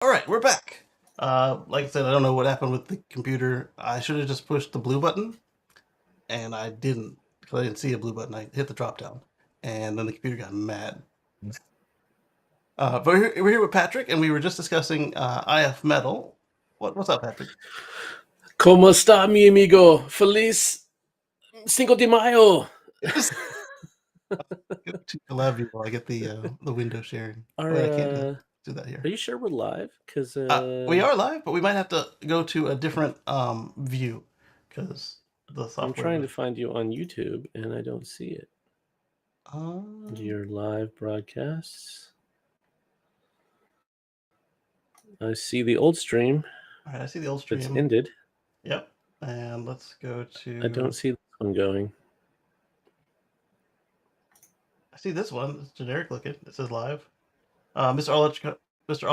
All right, we're back. Like I said, I don't know what happened with the computer. I should have just pushed the blue button, and I didn't because I didn't see a blue button. I hit the drop down, and then the computer got mad. But we're here with Patrick, and we were just discussing IF Metal. What's up, Patrick? ¿Cómo está, mi amigo? Feliz Cinco de Mayo. I love you while I get the window sharing. Are Wait, I can't uh, do that are here. you sure we're live? Because We are live, but we might have to go to a different view because the I'm software trying was. to find you on YouTube and I don't see it. Your live broadcasts. I see the old stream. All right, I see the old stream. It's ended. Yep. And let's go to. I don't see this one going. I see this one. It's generic looking. It says live. Mr. All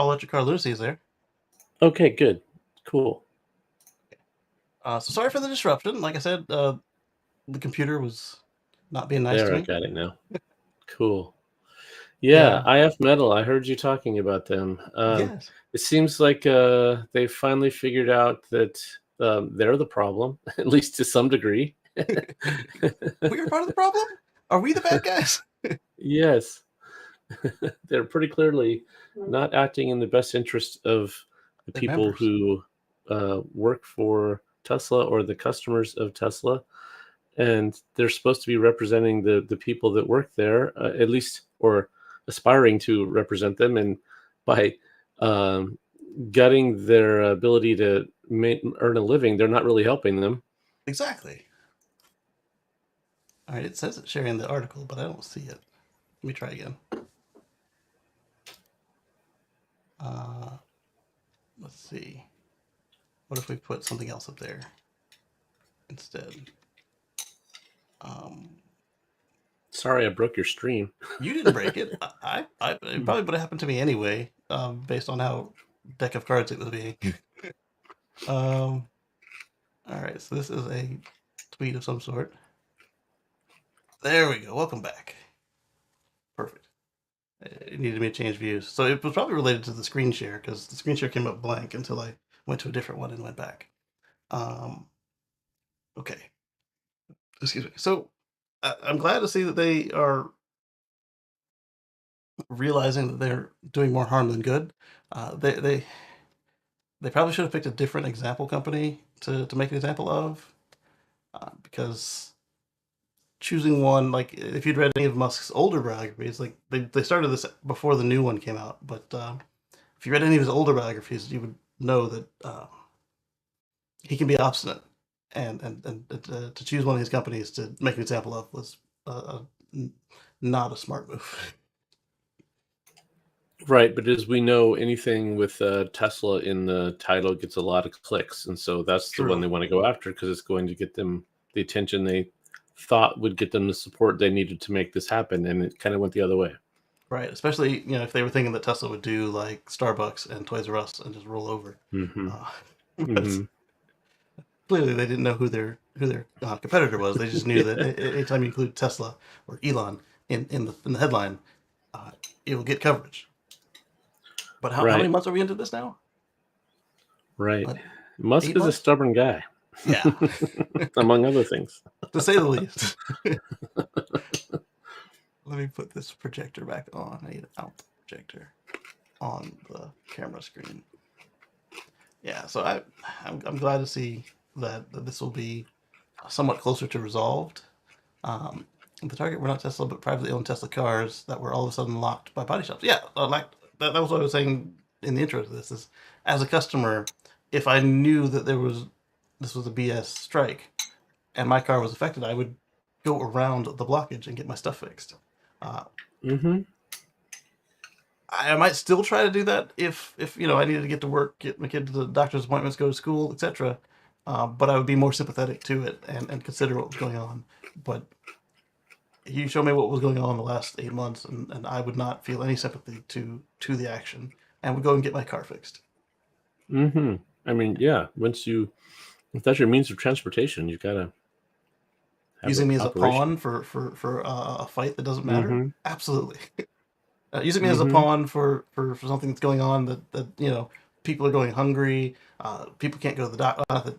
Electric Car Lucy is there. Okay, good. Cool. So sorry for the disruption. Like I said, the computer was not being nice to me. I got it now. Cool. Yeah, IF Metal. I heard you talking about them. Yes. It seems like they finally figured out that they're the problem, at least to some degree. We are part of the problem? Are we the bad guys? Yes. They're pretty clearly not acting in the best interest of the Their people members. who work for Tesla or the customers of Tesla. And they're supposed to be representing the people that work there, at least, or aspiring to represent them. And by gutting their ability to earn a living, they're not really helping them. Exactly. All right, it says it's sharing the article, but I don't see it. Let me try again. Let's see. What if we put something else up there instead? Sorry, I broke your stream. You didn't break it. It probably would have happened to me anyway, based on how deck of cards it was being. All right, so this is a tweet of some sort. There we go. Welcome back. Perfect. It needed me to change views, so it was probably related to the screen share because the screen share came up blank until I went to a different one and went back. Okay. Excuse me. So I'm glad to see that they are realizing that they're doing more harm than good. They probably should have picked a different example company to make an example of, because choosing one, like if you'd read any of Musk's older biographies, like they started this before the new one came out, but if you read any of his older biographies, you would know that he can be obstinate, and to choose one of these companies to make an example of was not a smart move. Right, but as we know, anything with Tesla in the title gets a lot of clicks, and so that's the one they want to go after because it's going to get them the attention they thought would get them the support they needed to make this happen, and it kind of went the other way. Right, especially if they were thinking that Tesla would do like Starbucks and Toys R Us and just roll over. Clearly, they didn't know who their competitor was. They just knew that anytime you include Tesla or Elon in the headline, it will get coverage. But how many months are we into this now? Right. Musk is a stubborn guy. Yeah. Among other things. To say the least. Let me put this projector back on. I need an out projector on the camera screen. Yeah, so I'm glad to see that this will be somewhat closer to resolved. The target were not Tesla, but privately owned Tesla cars that were all of a sudden locked by body shops. Yeah, like that was what I was saying in the intro to this. Is as a customer, if I knew that this was a BS strike, and my car was affected, I would go around the blockage and get my stuff fixed. I might still try to do that if I needed to get to work, get my kid to the doctor's appointments, go to school, etc. But I would be more sympathetic to it and consider what was going on. But you show me what was going on in the last 8 months, and I would not feel any sympathy to the action, and would go and get my car fixed. I mean, yeah. If that's your means of transportation, you've got to using me as a pawn for a fight that doesn't matter. Absolutely. Using me as a Mm-hmm. pawn for something that's going on that people are going hungry. People can't go to the doctor.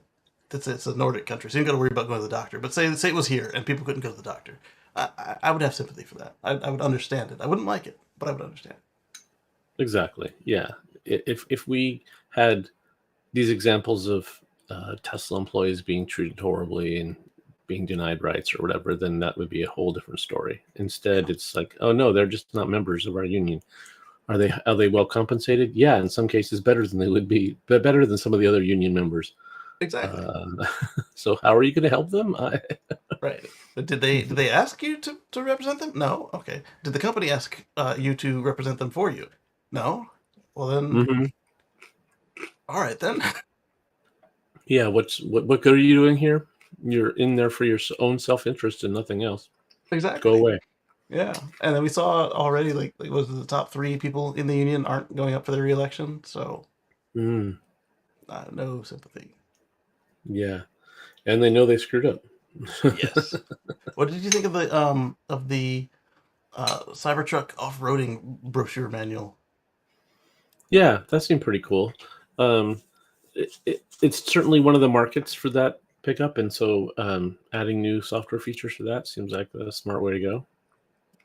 It's a Nordic country, so you don't got to worry about going to the doctor. But say it was here and people couldn't go to the doctor. I would have sympathy for that. I would understand it. I wouldn't like it, but I would understand it. Exactly. Yeah. If we had these examples of Tesla employees being treated horribly and being denied rights or whatever, then that would be a whole different story. Yeah, Instead, it's like, oh no, they're just not members of our union. Are they well compensated? Yeah, in some cases better than they would be, but better than some of the other union members. exactly. Uh, so how are you going to help them? Right. But did they ask you to represent them? No. Okay. Did the company ask you to represent them for you? No. Well then, Mhm. all right then. Yeah, what good are you doing here? You're in there for your own self interest and nothing else. Go Exactly. away. Yeah. And then we saw already like was the top three people in the union aren't going up for their reelection, so Mm, no sympathy. yeah, and they know they screwed up. Yes. What did you think of the Cybertruck off-roading brochure manual? Yeah, that seemed pretty cool. Um, it's certainly one of the markets for that pickup, and so adding new software features for that seems like a smart way to go.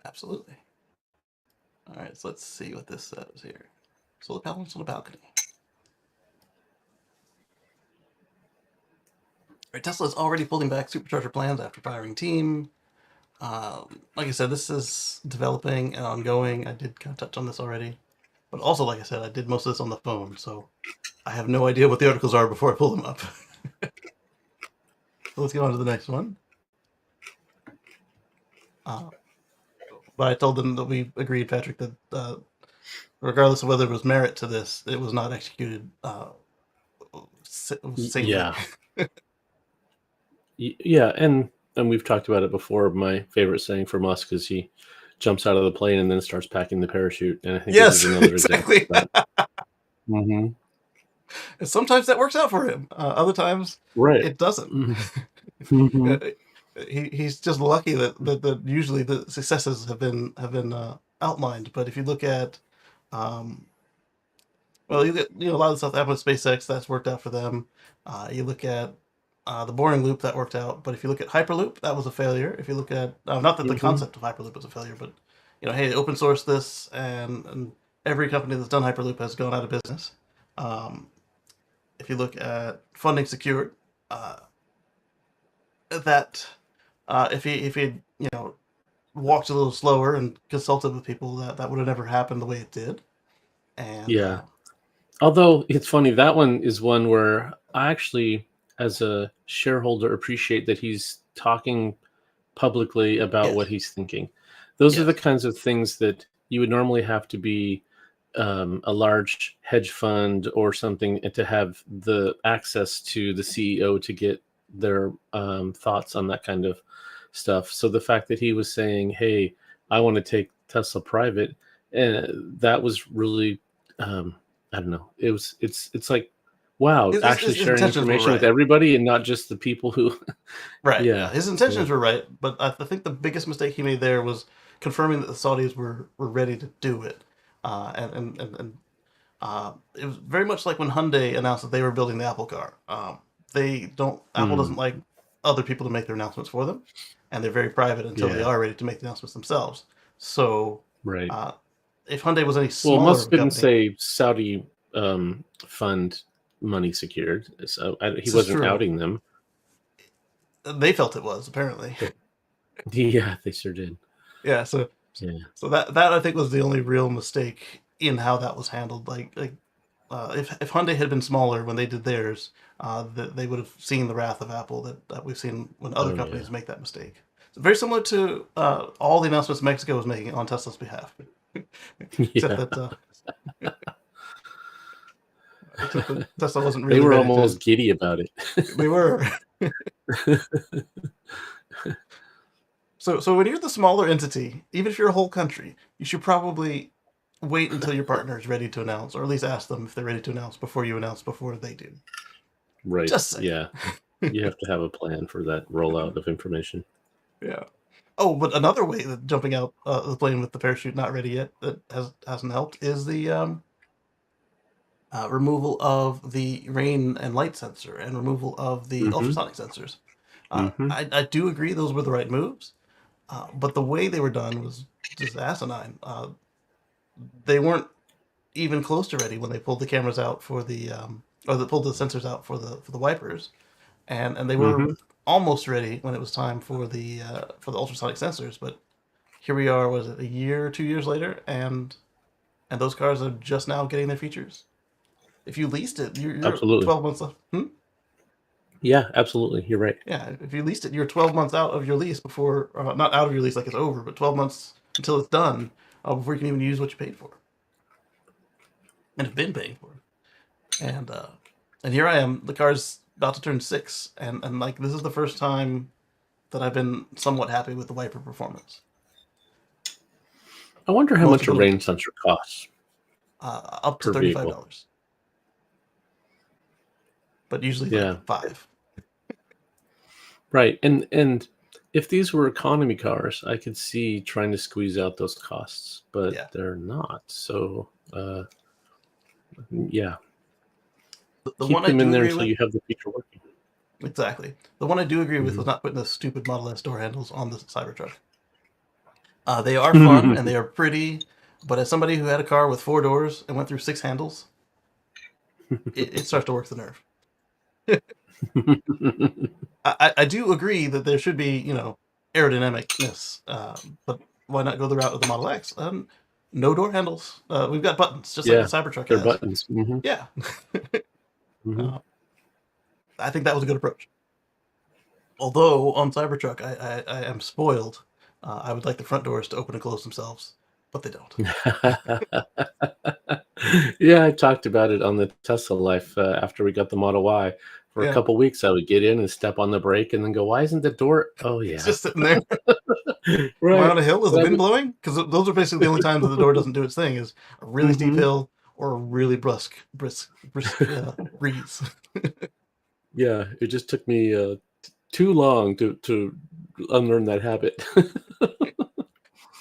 Absolutely. All right, so let's see what this says here. Solar panels on a balcony. All right, Tesla is already pulling back supercharger plans after firing team. Like I said, this is developing and ongoing. I did kind of touch on this already, but also, like I said, I did most of this on the phone, so I have no idea what the articles are before I pull them up. So let's get on to the next one. Uh, but I told them that we agreed, Patrick, that regardless of whether it was merit to this, it was not executed sanely. Yeah, yeah, and we've talked about it before. My favorite saying for Musk is he jumps out of the plane and then starts packing the parachute, and I think this is Yes, another example exactly. of that. Hmm. Sometimes that works out for him. Other times Right. it doesn't. Hmm. Uh, he's just lucky that usually the successes have been outlined. But if you look at um, well, you get a lot of the stuff that happened with SpaceX that's worked out for them. You look at the boring loop that worked out, but if you look at Hyperloop, that was a failure. If you look at not that the Hmm. concept of Hyperloop was a failure, but hey, they open source this, and every company that's done Hyperloop has gone out of business. Um, if you look at funding secured, uh, that if he walked a little slower and consulted with people, that would have never happened the way it did. And Yeah. Although it's funny, that one is one where I actually, as a shareholder, appreciate that he's talking publicly about what yes, he's thinking. Those are the yes, kinds of things that you would normally have to be a large hedge fund or something and to have the access to the CEO to get their thoughts on that kind of stuff. So the fact that he was saying, "Hey, I want to take Tesla private," that was really, um, I don't know. It's like, wow, actually his sharing intentions were information with right. everybody and not just the people who, Right. Yeah, yeah, his yeah. intentions were right, but I think the biggest mistake he made there was confirming that the Saudis were ready to do it. It was very much like when Hyundai announced that they were building the Apple car. They don't Apple Mm, doesn't like other people to make their announcements for them, and they're very private until they yeah, are ready to make the announcements themselves. So, right. uh, if Hyundai was any Well, smaller of Musk a didn't company, say Saudi fund money secured, so he this is wasn't true. outing them. They felt it was apparently. But yeah, they sure did. Yeah. So Yeah. so that I think was the only real mistake in how that was handled. If Hyundai had been smaller when they did theirs, they would have seen the wrath of Apple that we've seen when other Oh yeah. companies make that mistake. So very similar to all the announcements Mexico was making on Tesla's behalf, except Yeah. that Tesla wasn't They really were ready to. almost giddy about it. We were. So when you're the smaller entity, even if you're a whole country, you should probably wait until your partner is ready to announce, or at least ask them if they're ready to announce before you announce before they do. Right. Just saying. Yeah. You have to have a plan for that rollout of information. Yeah. Oh, but another way that jumping out the plane with the parachute not ready yet that hasn't helped is the removal of the rain and light sensor and removal of the Mm-hmm. ultrasonic sensors. Mm-hmm. I do agree those were the right moves, but the way they were done was just asinine. They weren't even close to ready when they pulled the cameras out for the or they pulled the sensors out for the wipers, and they were Mm-hmm. almost ready when it was time for the ultrasonic sensors. But here we are, was it a year, 2 years later, and those cars are just now getting their features. If you leased it, you're Absolutely. 12 months left. Yeah, absolutely. You're right. Yeah, if you leased it, you're 12 months out of your lease before, not out of your lease like it's over, but 12 months until it's done before you can even use what you paid for and have been paying for. And here I am, the car's about to turn 6, and like this is the first time that I've been somewhat happy with the wiper performance. I wonder how Most much a people rain sensor costs up to per vehicle. $35, but usually like Yeah. 5. Right. And if these were economy cars, I could see trying to squeeze out those costs, but Yeah. they're not. So yeah. The Keep one I them in do there agree until with, you have the feature working. exactly. The one I do agree with Mhm. is not putting the stupid Model S door handles on the Cybertruck. They are fun and they are pretty, but as somebody who had a car with 4 doors and went through 6 handles, it starts to work the nerve. I do agree that there should be, aerodynamicness, but why not go the route of the Model X? No door handles. We've got buttons, just like the Yeah, Cybertruck they're has. buttons. Hmm. Yeah, Hmm. uh, I think that was a good approach. Although on Cybertruck, I am spoiled. I would like the front doors to open and close themselves, but they don't. Yeah, I talked about it on the Tesla Life after we got the Model Y. For a Yeah, couple weeks, I would get in and step on the brake and then go, "Why isn't the door?" Oh it's yeah, just sitting there. Am I right. on a hill? Is the But I've wind been, blowing? Because those are basically the only times that the door doesn't do its thing: is a really steep hmm hill or a really brisk breeze. yeah, it just took me too long to unlearn that habit.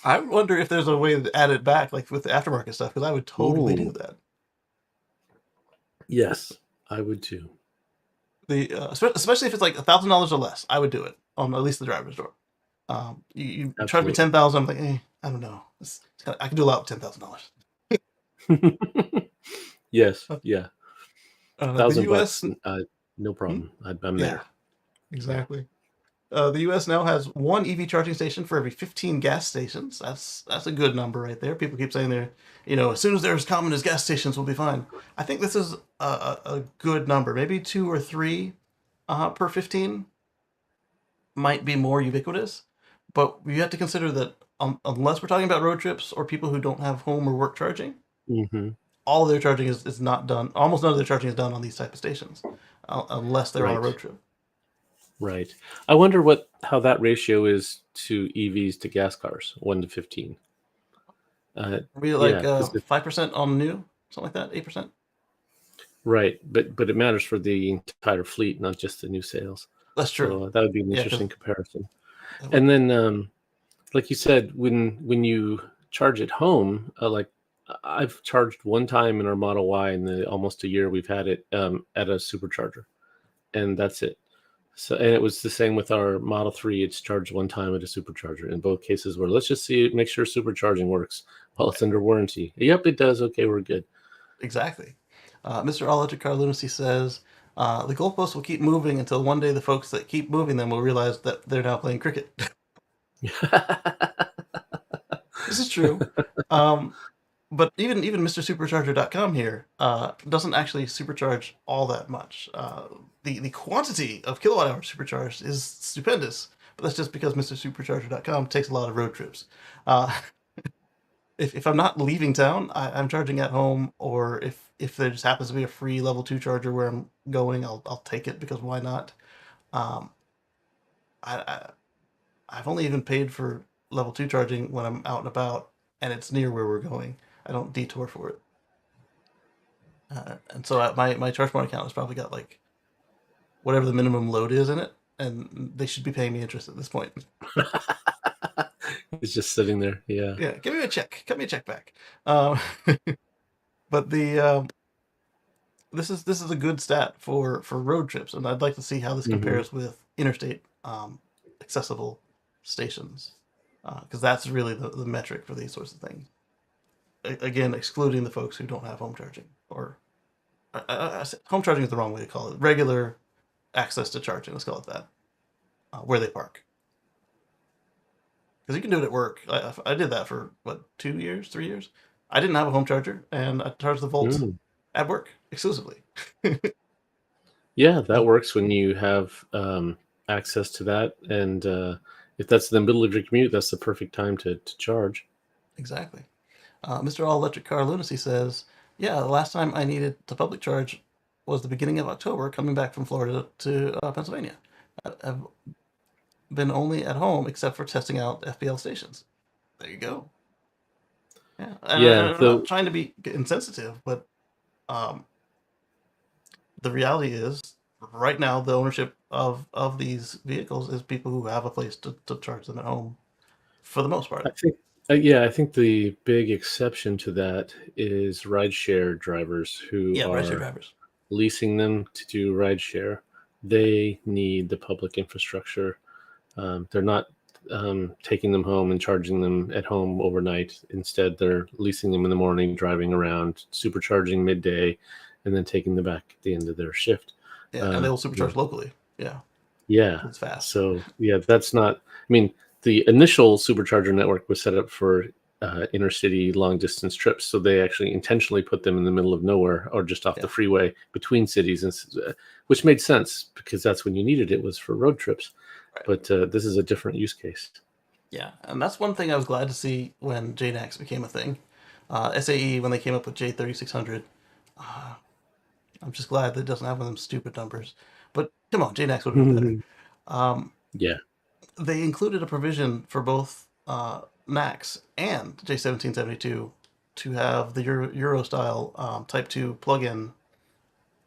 I wonder if there's a way to add it back, like with the aftermarket stuff, because I would totally do Ooh, that. yes, I would too. Especially if it's like $1,000 or less, I would do it on at least the driver's door. You charge me Absolutely. 10,000. I'm like, I don't know. I can do a lot with $10,000. Yes, yeah, The 1,000 bucks, U.S. no Hmm? problem. I'm Yeah, there. Yeah. exactly. The U.S. now has one EV charging station for every 15 gas stations. That's a good number right there. People keep saying as soon as they're as common as gas stations, we'll be fine. I think this is a good number. Maybe 2 or 3 per 15 might be more ubiquitous, but you have to consider that unless we're talking about road trips or people who don't have home or work charging, Hmm. all of their charging is not done. Almost none of their charging is done on these type of stations, unless they're on a Right. road trip. Right. I wonder how that ratio is to EVs to gas cars, 1 to 15. Maybe like Yeah, because 5% on new, something like that, 8%. right, but it matters for the entire fleet, not just the new sales. That's true. So that would be an Yeah, because interesting comparison. it would And be. then, like you said, when you charge at home, like I've charged one time in our Model Y in the almost a year we've had it at a supercharger, and that's it. So, and it was the same with our Model 3. It's charged one time at a supercharger. In both cases, where let's just see, make sure supercharging works while it's under warranty. Yep, it does. Okay, we're good. Exactly. Mr. All Electric Car Lunacy says the goalposts will keep moving until one day the folks that keep moving them will realize that they're now playing cricket. This is true. Um, but even Mr. Supercharger.com here doesn't actually supercharge all that much. The quantity of kilowatt hours supercharged is stupendous, but that's just because Mr. Supercharger.com takes a lot of road trips. Uh, if I'm not leaving town, I'm charging at home, or if there just happens to be a free level 2 charger where I'm going, I'll take it because why not? Um, I I've only even paid for level 2 charging when I'm out and about and it's near where we're going. I don't detour for it. And so my ChargePoint account has probably got like whatever the minimum load is in it, and they should be paying me interest at this point. It's just sitting there. Yeah. Yeah, give me a check. Cut me a check back. Um, but this is a good stat for road trips, and I'd like to see how this Mm-hmm. compares with interstate accessible stations, because that's really the metric for these sorts of things. Again, excluding the folks who don't have home charging, or home charging is the wrong way to call it. Regular access to charging, let's call it that, where they park. Because you can do it at work. I did that for what, 2 years, 3 years. I didn't have a home charger, and I charged the Volt Mm. at work exclusively. Yeah, that works when you have access to that, and if that's in the middle of your commute, that's the perfect time to charge. Exactly. Mr. All Electric Car Lunacy says, yeah, the last time I needed to public charge was the beginning of October, coming back from Florida to Pennsylvania. I've been only at home except for testing out FPL stations. There you go. Yeah, and Yeah, I'm not trying to be insensitive, but um, the reality is, right now, the ownership of these vehicles is people who have a place to charge them at home, for the most part. I think the big exception to that is rideshare drivers who Yeah, rideshare are drivers. leasing them to do rideshare. They need the public infrastructure. They're not taking them home and charging them at home overnight. Instead, they're leasing them in the morning, driving around, supercharging midday, and then taking them back at the end of their shift. Yeah, and they will Yeah. supercharge locally. Yeah, Yeah. it's fast. So yeah, that's not. I mean, the initial supercharger network was set up for intercity long distance trips, so they actually intentionally put them in the middle of nowhere or just off the freeway between cities, and which made sense because that's when you needed it, was for road trips. Right. But this is a different use case. Yeah, and that's one thing I was glad to see when JNAX became a thing. SAE, when they came up with J3600, I'm just glad that it doesn't have one of them stupid numbers. But come on, JNAX would have been better. Yeah. They included a provision for both NAX and J1772 to have the Euro style Type 2 plug-in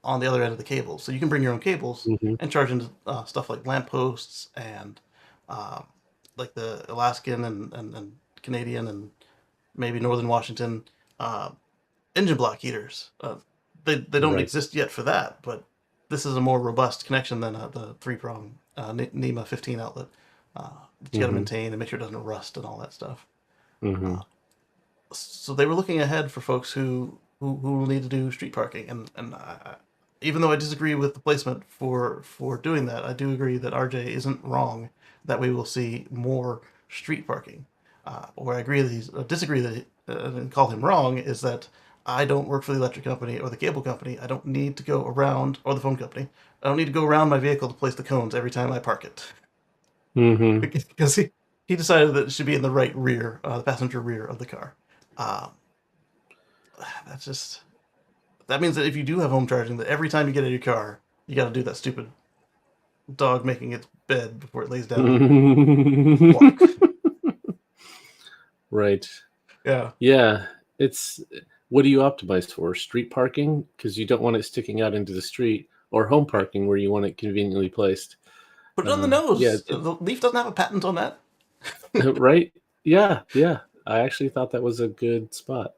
on the other end of the cable. So you can bring your own cables and charge into stuff like lampposts and like the Alaskan and Canadian and maybe Northern Washington engine block heaters. They don't exist yet for that, but this is a more robust connection than the 3-prong NEMA 15 outlet that you got to maintain and make sure it doesn't rust and all that stuff. So they were looking ahead for folks who will need to do street parking, and even though I disagree with the placement for doing that, I do agree that RJ isn't wrong that we will see more street parking. Where I agree that he's disagree that and call him wrong is that I don't work for the electric company or the cable company. I don't need to go around, or the phone company. I don't need to go around my vehicle to place the cones every time I park it. Because he decided that it should be in the right rear, the passenger rear of the car. That means that if you do have home charging, that every time you get out of your car, you got to do that stupid dog making its bed before it lays down. Walk. Right. Yeah. Yeah. It's, what do you optimize for? Street parking, because you don't want it sticking out into the street, or home parking where you want it conveniently placed. Put it on the nose. Yeah, the Leaf doesn't have a patent on that. right? Yeah. I actually thought that was a good spot.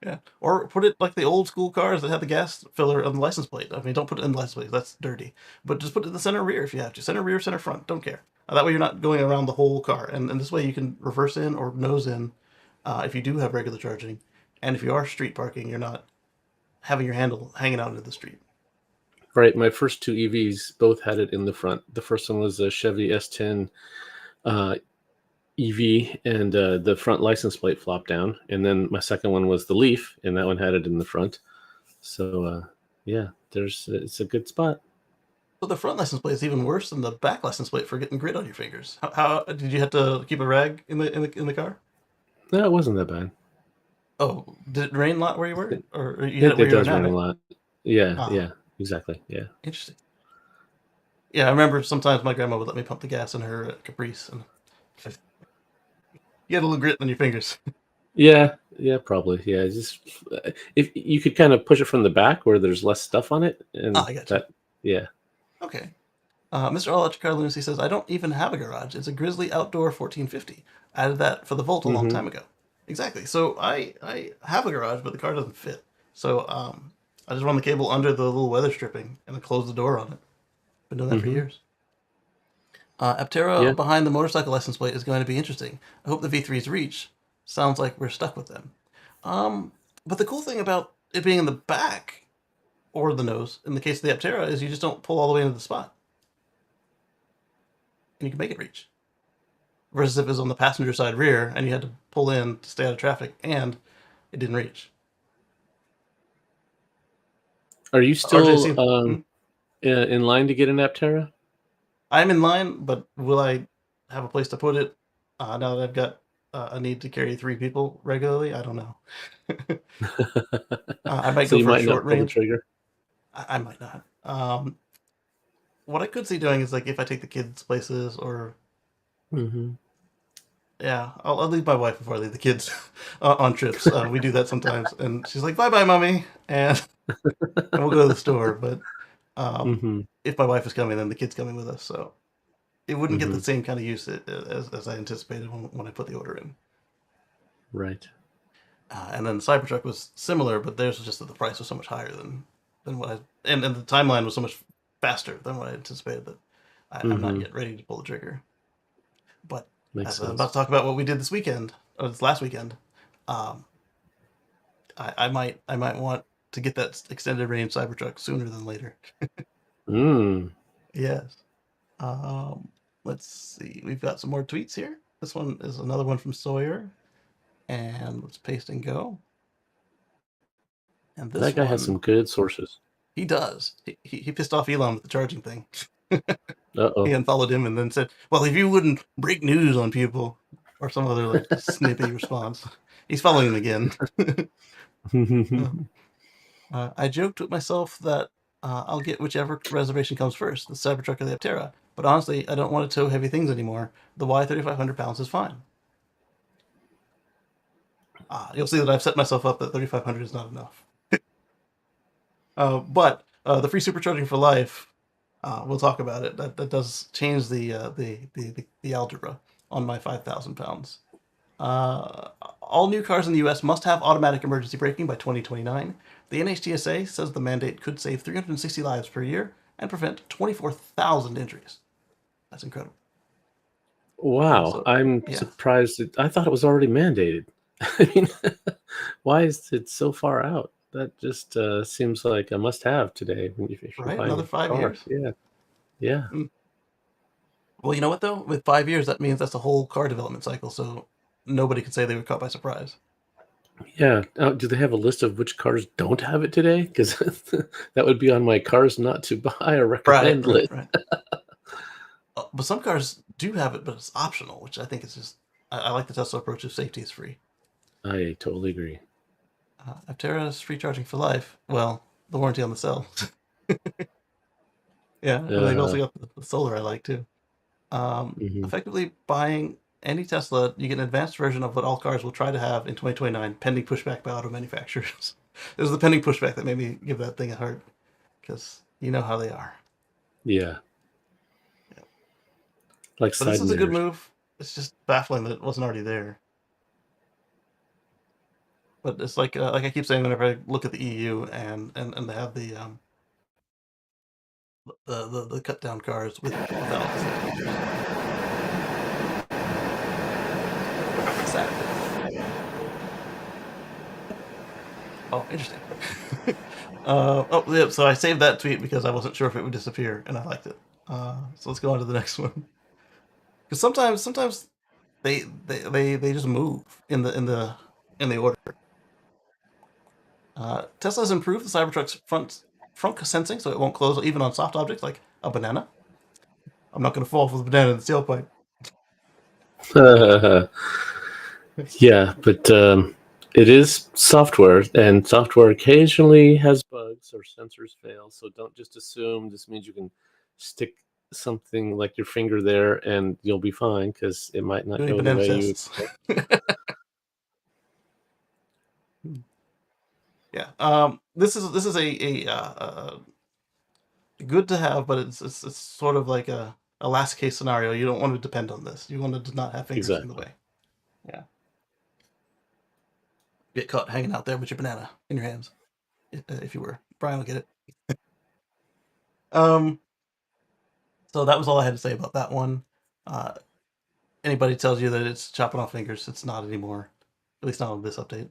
Yeah, or put it like the old school cars that have the gas filler on the license plate. I mean, don't put it in the license plate; that's dirty. But just put it in the center rear if you have to. Center rear, center front. Don't care. That way, you're not going around the whole car, and this way you can reverse in or nose in if you do have regular charging, and if you are street parking, you're not having your handle hanging out into the street. Right. My first two EVs both had it in the front. The first one was a Chevy S10 EV, and the front license plate flopped down. And then my second one was the Leaf, and that one had it in the front. So yeah, it's a good spot. So the front license plate is even worse than the back license plate for getting grit on your fingers. How did you have to keep a rag in the car? No, it wasn't that bad. Oh, did it rain a lot where you were, or you had it does rain a lot? Yeah, yeah, exactly. Yeah. Interesting. Yeah, I remember sometimes my grandma would let me pump the gas in her Caprice, and you had a little grit on your fingers. Yeah, probably. Yeah, just if you could kind of push it from the back where there's less stuff on it, and I got you. Yeah. Okay. Mr. All Electric Car Lunacy says, I don't even have a garage. It's a Grizzly Outdoor 1450. Added that for the Volt a long time ago. Exactly. So I have a garage, but the car doesn't fit. So I just run the cable under the little weather stripping and then close the door on it. Been doing that for years. Aptera behind the motorcycle license plate is going to be interesting. I hope the V3's reach. Sounds like we're stuck with them. But the cool thing about it being in the back or the nose, in the case of the Aptera, is you just don't pull all the way into the spot. And you can make it reach. Versus if it was on the passenger side rear and you had to pull in to stay out of traffic and it didn't reach. Are you still in line to get an Aptera? I'm in line, but will I have a place to put it now that I've got a need to carry 3 people regularly? I don't know. I might So go you for a might short not pull the range. trigger. I might not. What I could see doing is like if I take the kids places or yeah, I'll leave my wife before I leave the kids on trips. We do that sometimes, and she's like, "Bye, bye, mommy," and we'll go to the store. But if my wife is coming, then the kid's coming with us, so it wouldn't get the same kind of use as I anticipated when I put the order in. Right. And then the Cybertruck was similar, but theirs was just that the price was so much higher than what I and the timeline was so much faster than what I anticipated that I'm not yet ready to pull the trigger. But Makes as sense. I'm about to talk about what we did this weekend or this last weekend, I might want to get that extended range Cybertruck sooner than later. Yes. Let's see. We've got some more tweets here. This one is another one from Sawyer. And let's paste and go. And this that guy has some good sources. He does. He pissed off Elon with the charging thing. Uh-oh. He unfollowed him and then said, "Well, if you wouldn't break news on people," or some other like snippy response. He's following him again. I joked with myself that I'll get whichever reservation comes first, the Cybertruck or the Aptera. But honestly, I don't want to tow heavy things anymore. The Y 3,500 pounds is fine. You'll see that I've set myself up that 3,500 is not enough. But the free supercharging for life, we'll talk about it. That does change the algebra on my 5,000 pounds. All new cars in the U.S. must have automatic emergency braking by 2029. The NHTSA says the mandate could save 360 lives per year and prevent 24,000 injuries. That's incredible. Wow, I'm surprised. I thought it was already mandated. I mean, why is it so far out? That just seems like a must-have today. If you're right, buying another 5 years. Yeah. Well, you know what though? With 5 years, that means that's a whole car development cycle. So nobody could say they were caught by surprise. Yeah. Do they have a list of which cars don't have it today? Because that would be on my cars not to buy or recommend list. Right. But some cars do have it, but it's optional, which I think is just. I like the Tesla approach of safety is free. I totally agree. Aptera's free charging for life. Well, the warranty on the cell. Yeah, and they've also got the solar I like too. Effectively buying any Tesla, you get an advanced version of what all cars will try to have in 2029, pending pushback by auto manufacturers. It was the pending pushback that made me give that thing a heart, because you know how they are. Yeah. Like, but this is a good move. It's just baffling that it wasn't already there. But it's like I keep saying whenever I look at the EU and they have the cut down cars without the safety features. Exactly. Oh, interesting. So I saved that tweet because I wasn't sure if it would disappear, and I liked it. So let's go on to the next one. Because sometimes they just move in the order. Tesla's improved the Cybertruck's front sensing so it won't close even on soft objects like a banana. I'm not going to fall for the banana in the tailpipe. Yeah, but it is software, and software occasionally has bugs or sensors fail. So don't just assume this means you can stick something like your finger there and you'll be fine, because it might not go the way you. Yeah. This is a good to have, but it's sort of like a last case scenario. You don't want to depend on this. You want to not have fingers in the Exactly. way. Yeah. Get caught hanging out there with your banana in your hands, if you were. Brian will get it. Um. So that was all I had to say about that one. Uh, Anybody tells you that it's chopping off fingers, it's not anymore. At least not on this update.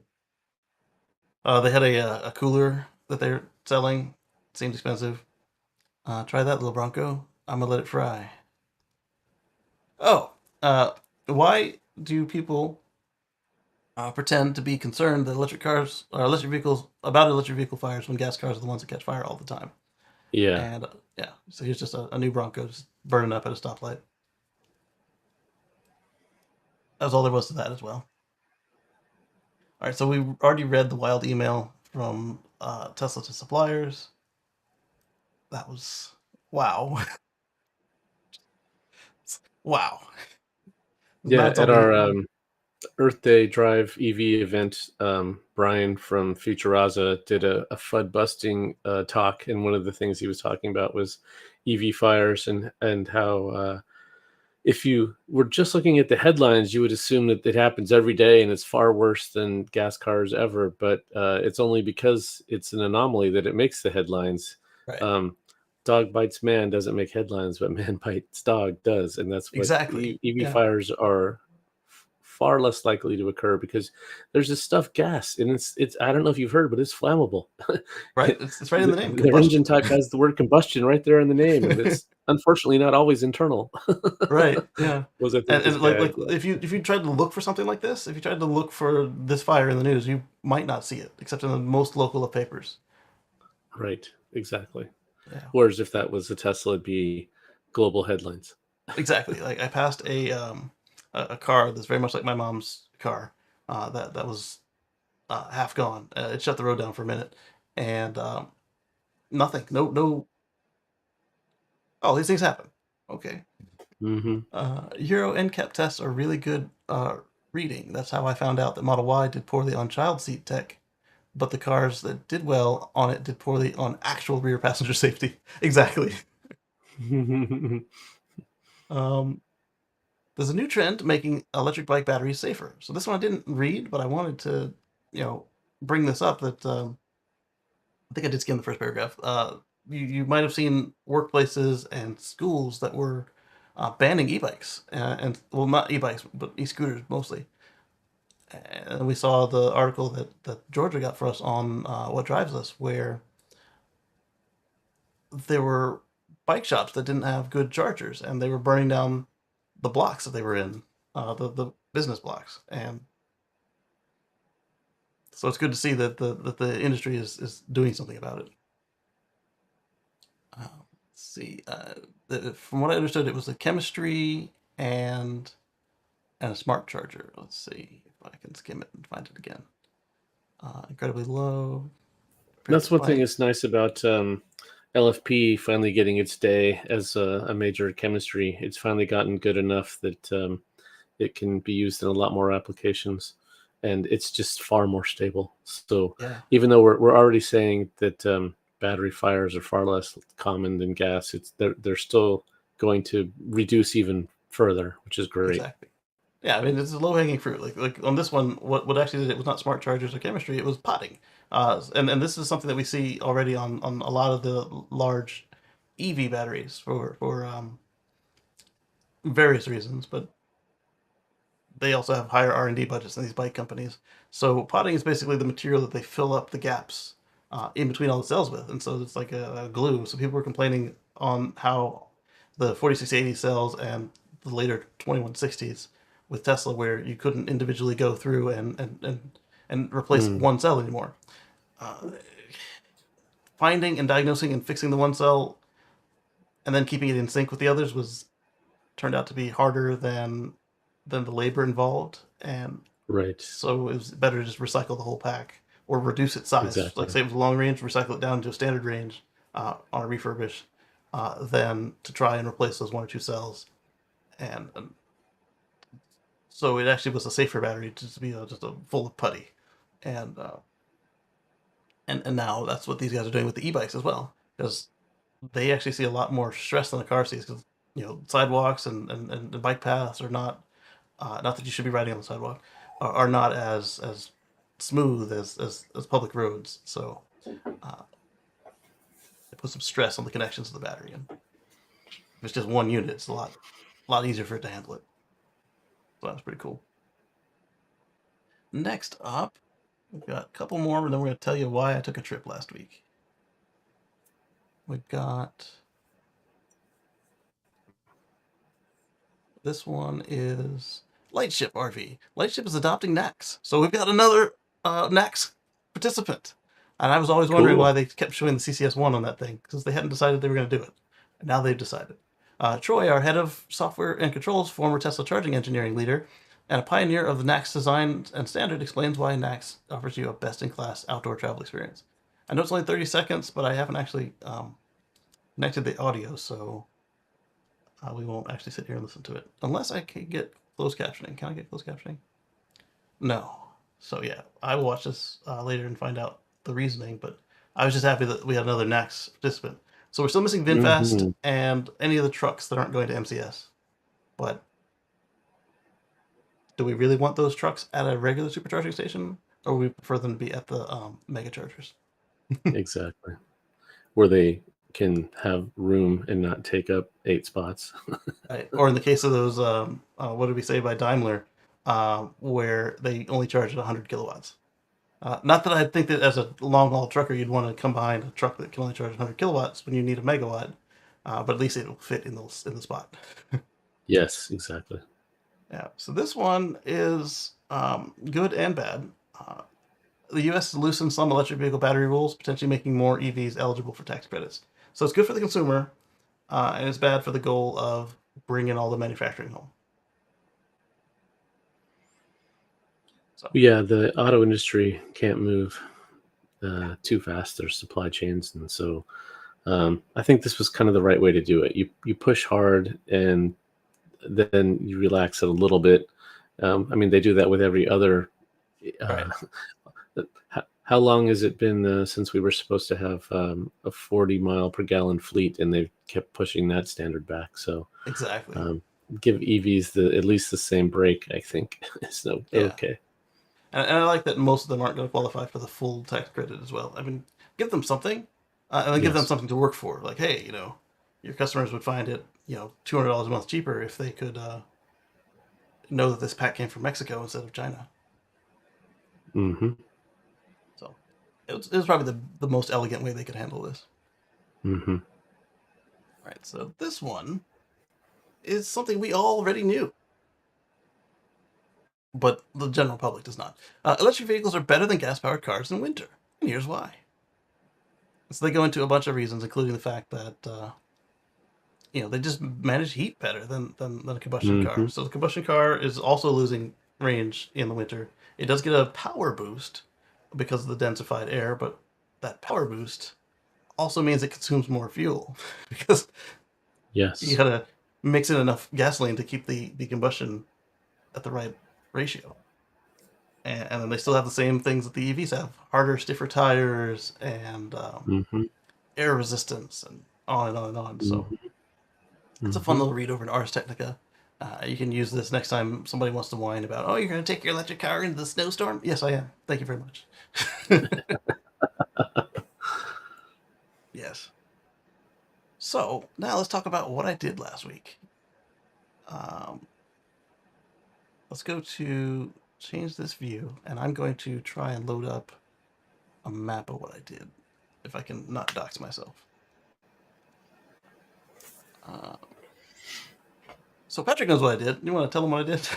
They had a cooler that they're selling. Seems expensive. Try that, little Bronco. I'm gonna let it fry. Oh, why do people pretend to be concerned that electric cars or electric vehicles about electric vehicle fires when gas cars are the ones that catch fire all the time? Yeah. And yeah, so here's just a new Bronco just burning up at a stoplight. That was all there was to that as well. All right, so we already read the wild email from Tesla to suppliers. That was wow, wow. Yeah. That's all At we our need. Earth Day Drive EV event, Brian from Futuraza did a FUD busting talk, and one of the things he was talking about was EV fires and how if you were just looking at the headlines, you would assume that it happens every day and it's far worse than gas cars ever. But it's only because it's an anomaly that it makes the headlines. Right. Um, Dog bites man doesn't make headlines, but man bites dog does, and that's what Exactly. EV Yeah. fires are far less likely to occur because there's this stuff gas and it's I don't know if you've heard, but it's flammable. Right. It's right in the name. Their engine Combustion. type has the word combustion right there in the name, and it's unfortunately not always internal. Right. Yeah. Was I think And, this and like guy? like if you tried to look for something like this, if you tried to look for this fire in the news, you might not see it, except in the most local of papers. Right, exactly. Yeah. Whereas if that was a Tesla, it'd be global headlines. Exactly. Like I passed a car that's very much like my mom's car. That was half gone. It shut the road down for a minute, and nothing. No. Oh, these things happen. Okay. Hmm. Euro NCAP tests are really good reading. That's how I found out that Model Y did poorly on child seat tech, but the cars that did well on it did poorly on actual rear passenger safety. Exactly. Um, there's a new trend making electric bike batteries safer. So this one I didn't read, but I wanted to, you know, bring this up. That I think I did skim the first paragraph. You might have seen workplaces and schools that were banning e-bikes and well, not e-bikes, but e-scooters mostly. And we saw the article that Georgia got for us on What Drives Us, where there were bike shops that didn't have good chargers, and they were burning down the blocks that they were in, the business blocks, and so it's good to see that the industry is doing something about it. Let's see. From what I understood, it was a chemistry and a smart charger. Let's see if I can skim it and find it again. Incredibly low. Compared to That's one thing bike. that's nice about LFP finally getting its day as a major chemistry. It's finally gotten good enough that it can be used in a lot more applications, and it's just far more stable. So Yeah, even though we're already saying that battery fires are far less common than gas, they're still going to reduce even further, which is great. exactly. Yeah, I mean it's low hanging fruit. Like on this one, what actually did it was not smart chargers or chemistry; it was potting. And this is something that we see already on a lot of the large EV batteries for various reasons, but they also have higher R&D budgets than these bike companies. So potting is basically the material that they fill up the gaps in between all the cells with, and so it's like a glue. So people were complaining on how the 4680 cells and the later 2160s with Tesla, where you couldn't individually go through and replace Mm, one cell anymore. Uh, Finding and diagnosing and fixing the one cell and then keeping it in sync with the others was turned out to be harder than the labor involved, and right, so it was better to just recycle the whole pack or reduce its size. Like exactly. say it was long range, recycle it down to a standard range on a refurbish, than to try and replace those one or two cells. And so it actually was a safer battery just to be just a full of putty, and and now that's what these guys are doing with the e-bikes as well. Because they actually see a lot more stress than the car sees because sidewalks and the bike paths are not not that you should be riding on the sidewalk are not as smooth as public roads. So it puts some stress on the connections of the battery. And if it's just one unit, it's a lot easier for it to handle it. So that's pretty cool. Next up, we've got a couple more, and then we're going to tell you why I took a trip last week. We've got this one is Lightship RV. Lightship is adopting Nax, so we've got another Nax participant. And I was always wondering Cool. why they kept showing the CCS1 on that thing because they hadn't decided they were going to do it. And now they've decided. Troy, our head of software and controls, former Tesla charging engineering leader, and a pioneer of the Nax design and standard, explains why Nax offers you a best-in-class outdoor travel experience. I know it's only 30 seconds, but I haven't actually connected the audio, so we won't actually sit here and listen to it unless I can get closed captioning. Can I get closed captioning? No. So yeah, I will watch this later and find out the reasoning. But I was just happy that we had another Nax participant. So we're still missing VinFast Mhm. and any of the trucks that aren't going to MCS. But do we really want those trucks at a regular supercharging station, or would we prefer them to be at the mega chargers? Exactly. Where they can have room and not take up 8 spots. Right. Or in the case of those, what did we say by Daimler, where they only charge at 100 kilowatts. Not that I think that as a long haul trucker, you'd want to come behind a truck that can only charge 100 kilowatts when you need a megawatt, but at least it'll fit in the spot. Yes, exactly. Yeah. So this one is good and bad. The U.S. has loosened some electric vehicle battery rules, potentially making more EVs eligible for tax credits. So it's good for the consumer, and it's bad for the goal of bringing all the manufacturing home. So Yeah, the auto industry can't move too fast. Their supply chains, and so I think this was kind of the right way to do it. You push hard, and then you relax it a little bit. I mean, they do that with every other. right, Uh, how long has it been since we were supposed to have a 40 mile per gallon fleet, and they've kept pushing that standard back? So exactly. um, give EVs at least the same break. I think so. Yeah. Okay. And I like that most of them aren't going to qualify for the full tax credit as well. I mean, give them something, and then give them Yes. something to work for. Like, hey, your customers would find it, $200 a month cheaper if they could know that this pack came from Mexico instead of China. Hmm. So it was probably the most elegant way they could handle this. Hmm. All right, so this one is something we already knew, but the general public does not. Electric vehicles are better than gas-powered cars in winter, and here's why. So they go into a bunch of reasons, including the fact that they just manage heat better than a combustion car. Hmm. So the combustion car is also losing range in the winter. It does get a power boost because of the densified air, but that power boost also means it consumes more fuel because you Yes. gotta mix in enough gasoline to keep the combustion at the right ratio. And then they still have the same things that the EVs have: harder, stiffer tires, and Hmm. air resistance, and on and on and on. So Hmm. it's a fun Hmm. little read over in Ars Technica. You can use this next time somebody wants to whine about, oh, you're going to take your electric car into the snowstorm? Yes, I am. Thank you very much. Yes. So now let's talk about what I did last week. Um, let's go to change this view, and I'm going to try and load up a map of what I did, if I can not dox myself. Uh, so Patrick knows what I did. You want to tell him what I did?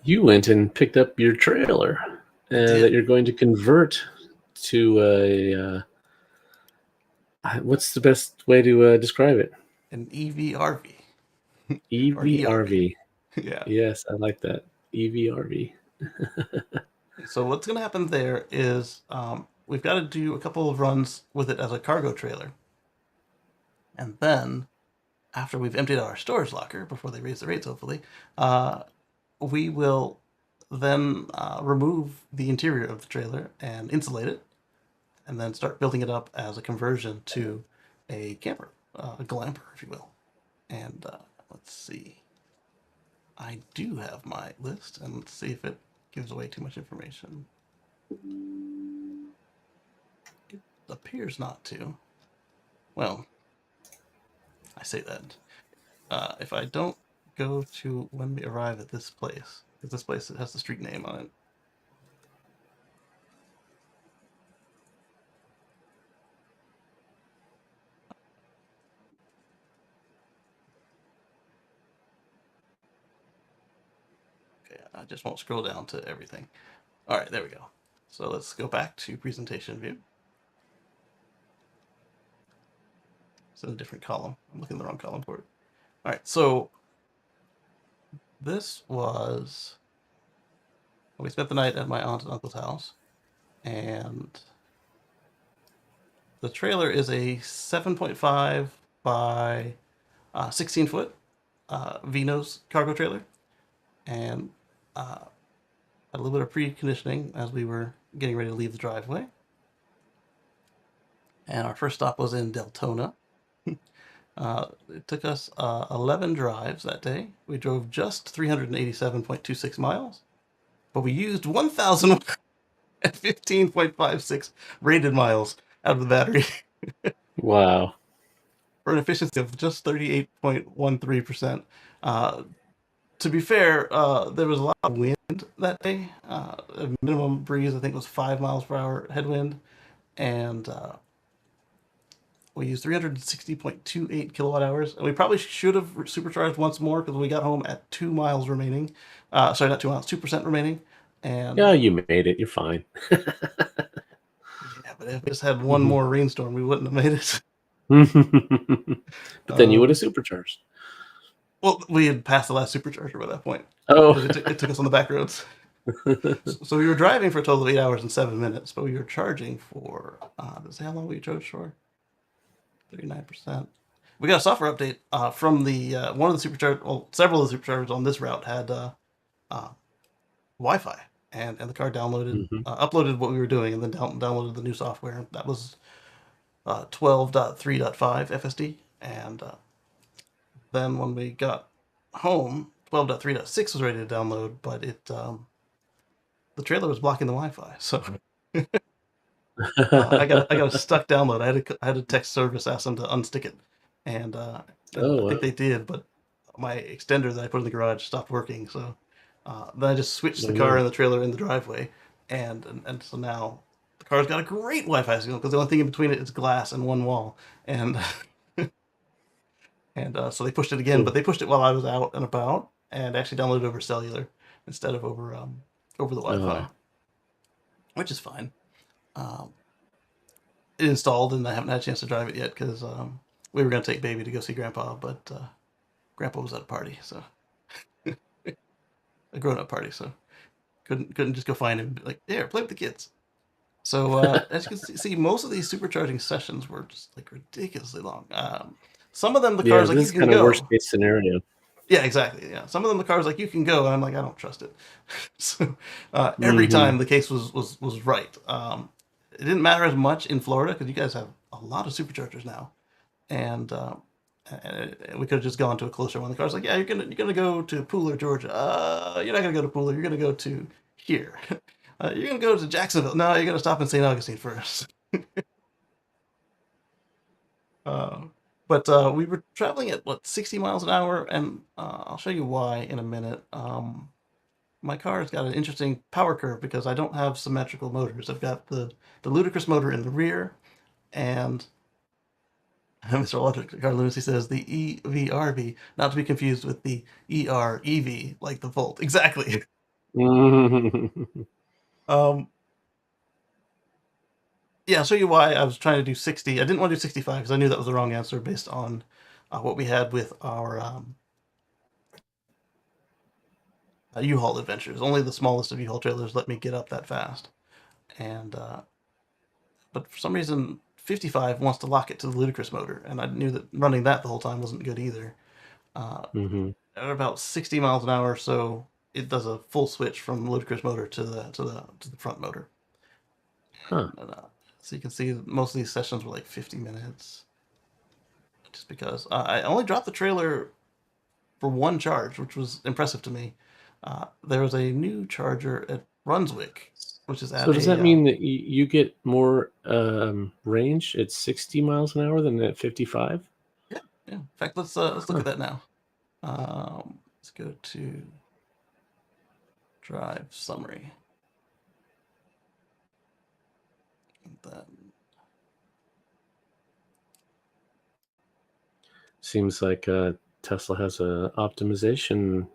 You went and picked up your trailer I that did. you're going to convert to a. What's the best way to describe it? An EVRV or an ERV. EVRV. Yeah. Yes, I like that. EVRV. So what's going to happen there is we've got to do a couple of runs with it as a cargo trailer. And then, after we've emptied out our storage locker, before they raise the rates, hopefully, we will then remove the interior of the trailer and insulate it. and then start building it up as a conversion to a camper, a glamper, if you will. And let's see. I do have my list, and let's see if it gives away too much information. It appears not to. Well, I say that. If I don't go to when we arrive at this place, because this place has the street name on it. Okay, I just won't scroll down to everything. All right, there we go. So let's go back to presentation view. It's in a different column. I'm looking in the wrong column for it. All right, so this was we spent the night at my aunt and uncle's house, and the trailer is a 7.5 by 16 foot V-nose cargo trailer, and had a little bit of preconditioning as we were getting ready to leave the driveway. And our first stop was in Deltona. It took us 11 drives that day. We drove just 387.26 miles, but we used 1,015.56 rated miles out of the battery. Wow. For an efficiency of just 38.13%. To be fair, there was a lot of wind that day. A minimum breeze, I think, was 5 miles per hour headwind, and we used 360.28 kilowatt hours. And we probably should have supercharged once more because we got home at 2 miles remaining. Sorry, not 2 miles, 2% remaining. And yeah, you made it. You're fine. yeah, but if we just had one more rainstorm, we wouldn't have made it. But then you would have supercharged. Well, we had passed the last supercharger by that point. Oh, it took us on the back roads. So we were driving for a total of 8 hours and 7 minutes, but we were charging for, does it say how long we charged for? 39%. We got a software update from the one of the superchargers, well, several of the superchargers on this route had Wi-Fi, and the car downloaded, uploaded what we were doing, and then downloaded the new software. That was 12.3.5 FSD, and then when we got home, 12.3.6 was ready to download, but it the trailer was blocking the Wi-Fi, so I got a stuck download. I had to text service, ask them to unstick it, and I think they did, but my extender that I put in the garage stopped working. So then I just switched the car and the trailer in the driveway, and so now the car's got a great Wi-Fi signal because the only thing in between it is glass and one wall, and and so they pushed it again, but they pushed it while I was out and about, and actually downloaded over cellular instead of over the Wi-Fi, which is fine. It installed, and I haven't had a chance to drive it yet because we were going to take baby to go see grandpa, but grandpa was at a party, so a grown-up party, so couldn't just go find him and be like, there, play with the kids. So as you can see, most of these supercharging sessions were just like ridiculously long. Some of them, the cars like you can go. Worst case scenario. Yeah, exactly. Yeah, some of them the cars like you can go, and I'm like, I don't trust it. So every time the case was right. It didn't matter as much in Florida because you guys have a lot of superchargers now, and we could have just gone to a closer one. The car's like, yeah, you're gonna go to Pooler, Georgia. You're not gonna go to Pooler. You're gonna go to here. You're gonna go to Jacksonville. No, you're gonna stop in St. Augustine first. But we were traveling at 60 miles an hour, and I'll show you why in a minute. My car's got an interesting power curve because I don't have symmetrical motors. I've got the ludicrous motor in the rear, and Mr. Electric Car Lunacy says the EVRV, not to be confused with the EREV, like the Volt. Exactly. Yeah, I'll show you why I was trying to do 60. I didn't want to do 65 because I knew that was the wrong answer based on what we had with our U-Haul adventures. Only the smallest of U-Haul trailers let me get up that fast. And but for some reason, 55 wants to lock it to the ludicrous motor, and I knew that running that the whole time wasn't good either. At about 60 miles an hour or so, it does a full switch from the ludicrous motor to the front motor. Huh. And, So you can see most of these sessions were like 50 minutes. Just because I only dropped the trailer for one charge, which was impressive to me. There was a new charger at Brunswick, which is So at does a that mean that you get more range at 60 miles an hour than at 55? yeah. In fact, let's look at that now. Let's go to drive summary. Then Seems like Tesla has a optimization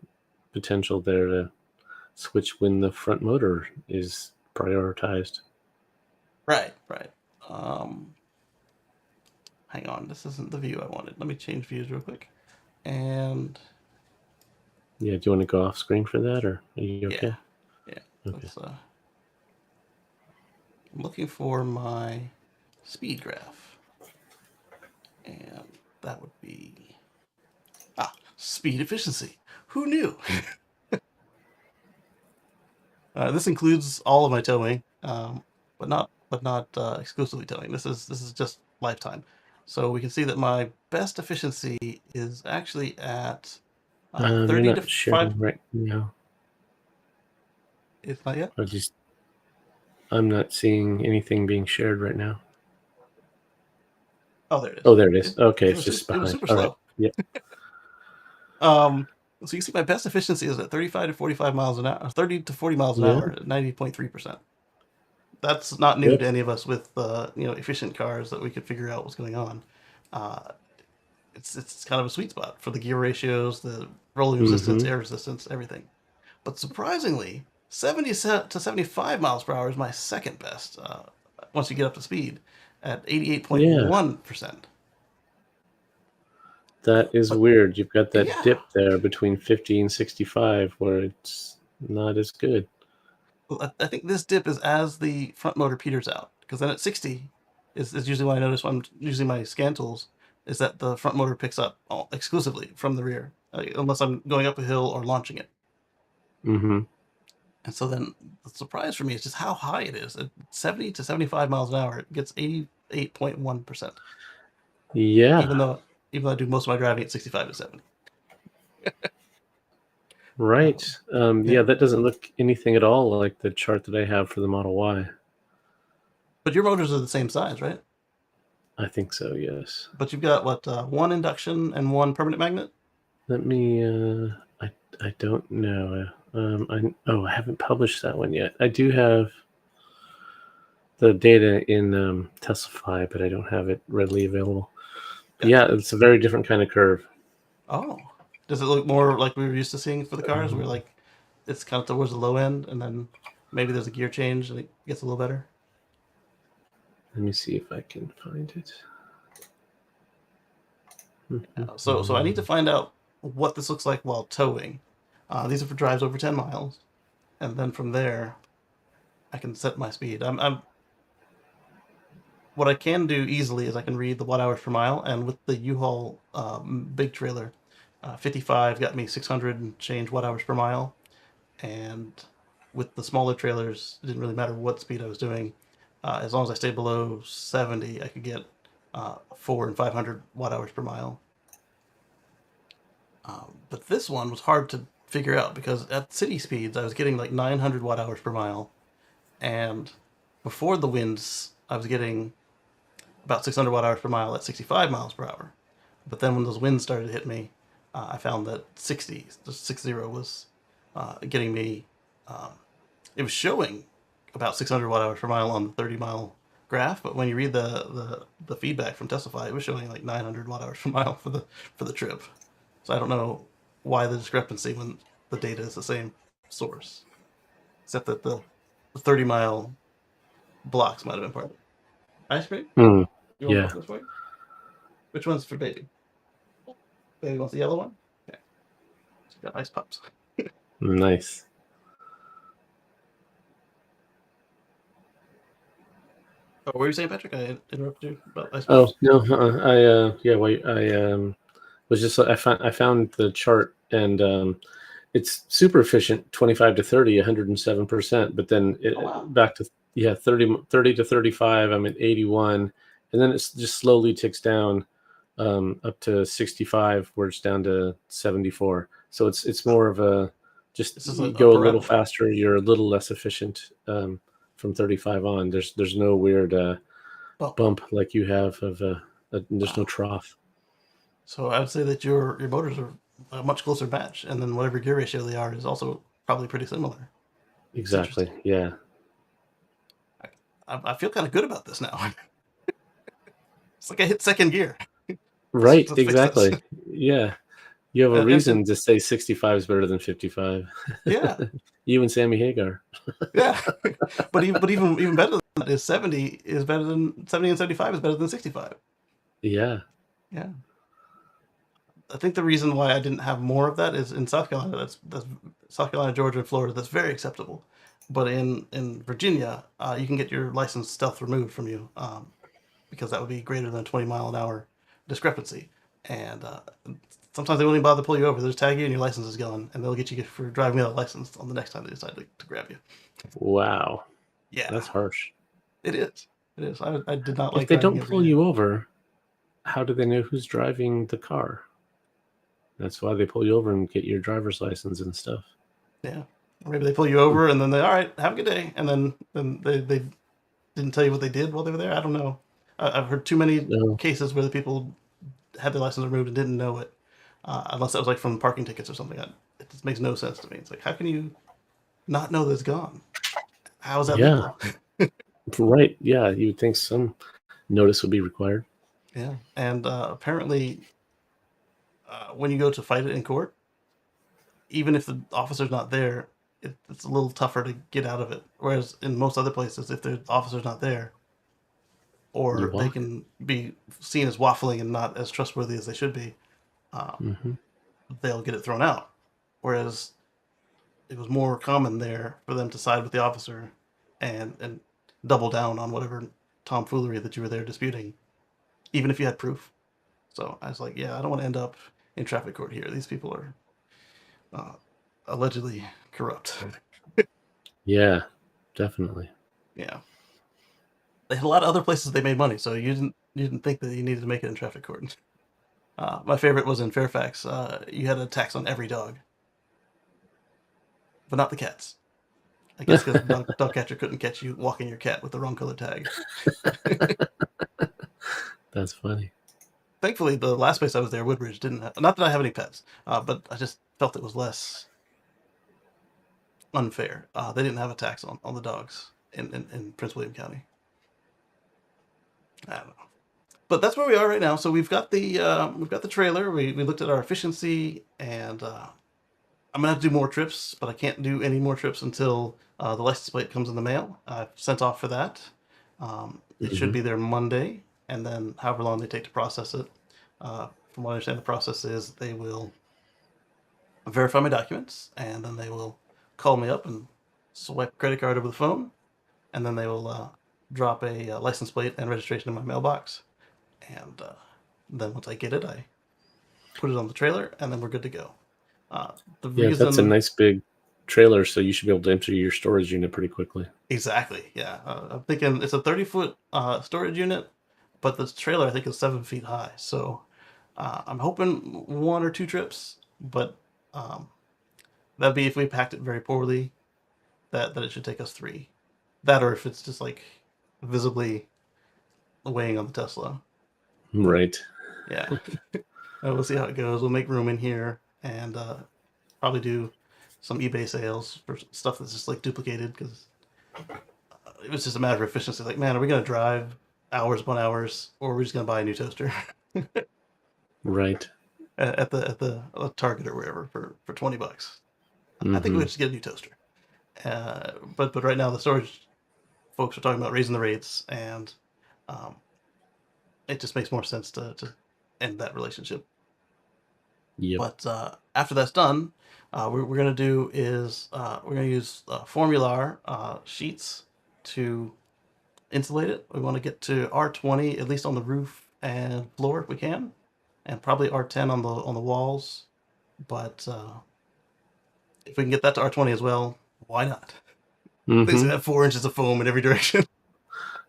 potential there to switch when the front motor is prioritized. right. Hang on, this isn't the view I wanted. Let me change views real quick. And Yeah, do you want to go off screen for that, or are you okay? yeah. Okay. Let's, I'm looking for my speed graph, and that would be speed efficiency. Who knew? This includes all of my towing, but not exclusively towing. This is just lifetime. So we can see that my best efficiency is actually at You're 30 to not 5. sharing right now. It's not yet. Or just I'm not seeing anything being shared right now. Oh, there it is. Oh, there it is. Okay, it's just It was behind. super All right. slow. Yeah. So you see my best efficiency is at 35 to 45 miles an hour, 30 to 40 miles an Yeah. hour at 90.3%. That's not new Good. to any of us with efficient cars that we could figure out what's going on. It's kind of a sweet spot for the gear ratios, the rolling resistance, air resistance, everything. But surprisingly, 70 to 75 miles per hour is my second best once you get up to speed at 88.1%. That is But weird. You've got that yeah, dip there between 50 and 65 where it's not as good. I think this dip is as the front motor peters out, because then at 60 is usually what I notice when I'm using my scan tools, is that the front motor picks up exclusively from the rear, unless I'm going up a hill or launching it. Mm-hmm. And so then the surprise for me is just how high it is. At 70 to 75 miles an hour, it gets 88.1%. Yeah. Even though I do most of my driving at 65 to 70. Right. Yeah. That doesn't look anything at all like the chart that I have for the Model Y. But your motors are the same size, right? I think so, yes. But you've got what, one induction and one permanent magnet? Let me I don't know. I haven't published that one yet. I do have the data in Teslafy, but I don't have it readily available. Gotcha. Yeah, it's a very different kind of curve. Oh. Does it look more like we were used to seeing for the cars, where like it's kind of towards the low end, and then maybe there's a gear change and it gets a little better? Let me see if I can find it. So I need to find out what this looks like while towing. These are for drives over 10 miles, and then from there, I can set my speed. What I can do easily is I can read the watt hours per mile, and with the U-Haul big trailer, 55 got me 600 and change watt hours per mile, and with the smaller trailers, it didn't really matter what speed I was doing. As long as I stayed below 70, I could get 400 and 500 watt hours per mile. But this one was hard to figure out because at city speeds, I was getting like 900 watt hours per mile, and before the winds, I was getting about 600 watt hours per mile at 65 miles per hour. But then when those winds started to hit me, I found that 60 was getting me. It was showing about 600 watt hours per mile on the 30-mile graph, but when you read the feedback from Testify, it was showing like 900 watt hours per mile for the trip. So I don't know why the discrepancy when the data is the same source, except that the 30-mile blocks might have been part of it. Ice cream? You want to open this way? Which one's for baby? Baby wants the yellow one? Okay. So got ice pops. Nice. Oh, what were you saying, Patrick? I interrupted you about ice pops. Oh no, I was just I found the chart, and it's super efficient, 25 to 30, 107%. But then Oh, wow. back to Yeah, 30 to 35. I'm at 81, and then it's just slowly ticks down up to 65, where it's down to 74. So it's more of a just This is you a go a little parabola. faster, you're a little less efficient from 35 on. There's no weird Bump. bump like you have of there's no Wow. trough. So I would say that your motors are a much closer match, and then whatever gear ratio they are is also probably pretty similar. It's Exactly. interesting. Yeah. I feel kind of good about this now. It's like I hit second gear Right. to fix this. Exactly. Yeah. You have a And reason to say 65 is better than 55. yeah, You and Sammy Hagar. yeah. But even better than that is 70 and 75 is better than 65. Yeah. Yeah. I think the reason why I didn't have more of that is in South Carolina. That's South Carolina, Georgia, and Florida. That's very acceptable. But in Virginia, you can get your license stealth removed from you because that would be greater than a 20-mile-an-hour discrepancy. And sometimes they won't even bother to pull you over. They'll just tag you and your license is gone, and they'll get you for driving without a license on the next time they decide to grab you. Wow. Yeah, That's harsh. it is. It is. I did not If like they driving don't in pull Virginia. you over, how do they know who's driving the car? That's why they pull you over and get your driver's license and stuff. Yeah. Or maybe they pull you over and then they, all right, have a good day. And then they didn't tell you what they did while they were there. I don't know. I've heard too many No. cases where the people had their license removed and didn't know it, unless that was like from parking tickets or something. It just makes no sense to me. It's like, how can you not know that it's gone? How is that Yeah. legal? Right. Yeah. You would think some notice would be required. Yeah. And apparently, when you go to fight it in court, even if the officer's not there, it's a little tougher to get out of it. Whereas in most other places, if the officer's not there, You or they walk. can be seen as waffling and not as trustworthy as they should be, Hmm. they'll get it thrown out. Whereas it was more common there for them to side with the officer and double down on whatever tomfoolery that you were there disputing, even if you had proof. So I was like, yeah, I don't want to end up in traffic court here. These people are uh, allegedly corrupt. Yeah. Definitely. Yeah, they had a lot of other places they made money, so you didn't think that you needed to make it in traffic court. My favorite was in Fairfax. You had a tax on every dog, but not the cats. I guess because dog catcher couldn't catch you walking your cat with the wrong color tag. That's funny. Thankfully, the last place I was there, Woodbridge, didn't have. Not that I have any pets, but I just felt it was less unfair. They didn't have a tax on the dogs in Prince William County. I don't know, but that's where we are right now. So we've got the trailer. We looked at our efficiency, and I'm gonna have to do more trips, but I can't do any more trips until the license plate comes in the mail. I've sent off for that. It should Hmm. be there Monday, and then however long they take to process it. From what I understand, the process is they will verify my documents, and then they will call me up and swipe a credit card over the phone, and then they will drop a license plate and registration in my mailbox. And then once I get it, I put it on the trailer, and then we're good to go. Uh, the Yeah. That's a reason nice big trailer, so you should be able to empty your storage unit pretty quickly. Exactly, yeah. I'm thinking it's a 30-foot storage unit, but the trailer I think is 7 feet high. So I'm hoping one or two trips, but um, that'd be if we packed it very poorly. That it should take us three. That or if it's just like visibly weighing on the Tesla. But Right. yeah, we'll see how it goes. We'll make room in here and probably do some eBay sales for stuff that's just like duplicated because it was just a matter of efficiency. Like, man, are we gonna drive hours upon hours, or are we just gonna buy a new toaster Right. at the Target or wherever for $20? I think we Hmm. would just get a new toaster. But right now the storage folks are talking about raising the rates, and um, it just makes more sense to end that relationship. Yep. But after that's done, we're gonna do is we're gonna use Formular sheets to insulate it. We want to get to R20 at least on the roof and floor if we can, and probably R10 on the walls. But if we can get that to R20 as well, why not? Things that Mm-hmm. have 4 inches of foam in every direction.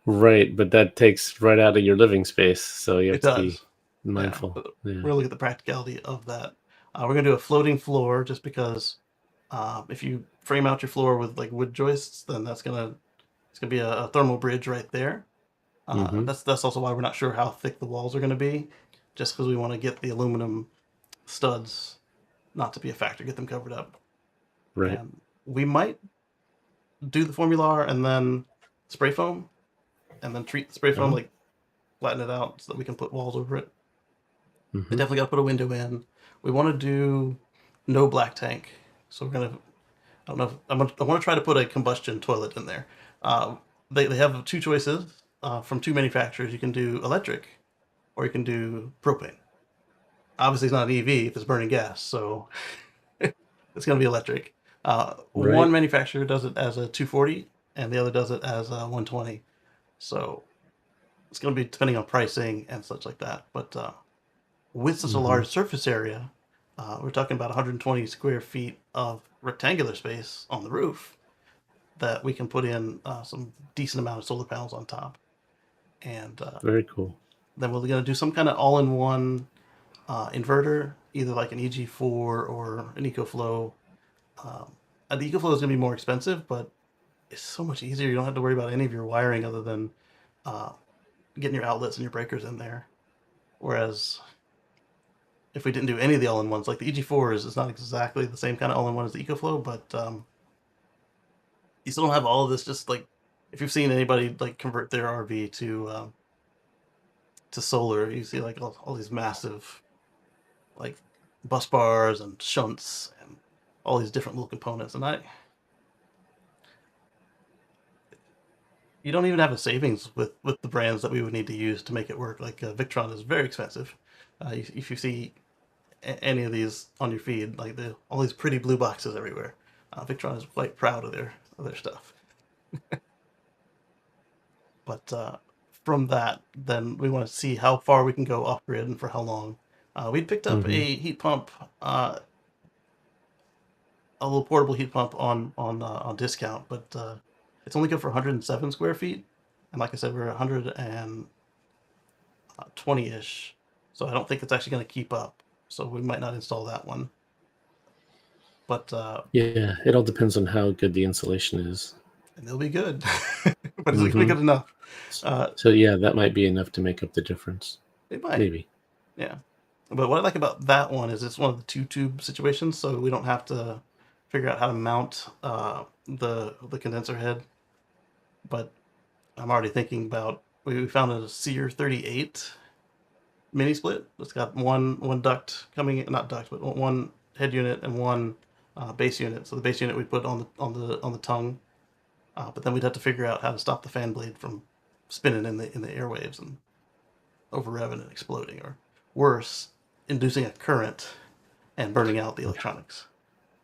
Right, but that takes right out of your living space, so you have It to be does. Yeah, mindful. but Yeah. we're gonna look at the practicality of that. We're gonna do a floating floor just because if you frame out your floor with like wood joists, then it's gonna be a thermal bridge right there. Mm-hmm. That's also why we're not sure how thick the walls are gonna be, just because we want to get the aluminum studs not to be a factor, get them covered up, Right. and we might do the Formular and then spray foam, and then treat the spray foam Oh. like flatten it out so that we can put walls over it. We Mm-hmm. definitely got to put a window in. We want to do no black tank, so we're gonna. I don't know. If, I want to try to put a combustion toilet in there. Uh, they have two choices from two manufacturers. You can do electric, or you can do propane. Obviously, it's not an EV if it's burning gas, so it's going to be electric. One Right. manufacturer does it as a 240, and the other does it as a 120. So it's going to be depending on pricing and such like that. But with such a Mm-hmm. large surface area, we're talking about 120 square feet of rectangular space on the roof that we can put in some decent amount of solar panels on top. And Very cool. then we're going to do some kind of all-in-one inverter, either like an EG4 or an EcoFlow. Um, the EcoFlow is going to be more expensive, but it's so much easier. You don't have to worry about any of your wiring other than uh, getting your outlets and your breakers in there. Whereas if we didn't do any of the all-in-ones, like the EG4 is not exactly the same kind of all-in-one as the EcoFlow, but you still don't have all of this. Just like if you've seen anybody like convert their RV to solar, you see like all these massive like bus bars and shunts and all these different little components. And you don't even have a savings with the brands that we would need to use to make it work. Like Victron is very expensive. If you see any of these on your feed, like all these pretty blue boxes everywhere, Victron is quite proud of their stuff. But from that, then we want to see how far we can go off grid and for how long. We'd picked up Mm-hmm. a heat pump, a little portable heat pump on discount, but it's only good for 107 square feet, and like I said, we're 120 ish, so I don't think it's actually going to keep up. So we might not install that one, but Yeah, it all depends on how good the insulation is. and they'll be good, but is it going to be Mm-hmm. good enough? Uh, So yeah, that might be enough to make up the difference. it might. Maybe. Yeah. But what I like about that one is it's one of the two tube situations, so we don't have to figure out how to mount the condenser head. But I'm already thinking about we found a Sear 38 mini split. It's got one duct coming in, not duct, but one head unit and one base unit. So the base unit we put on the tongue, but then we'd have to figure out how to stop the fan blade from spinning in the airwaves and over revving and exploding, or worse, inducing a current and burning out the electronics.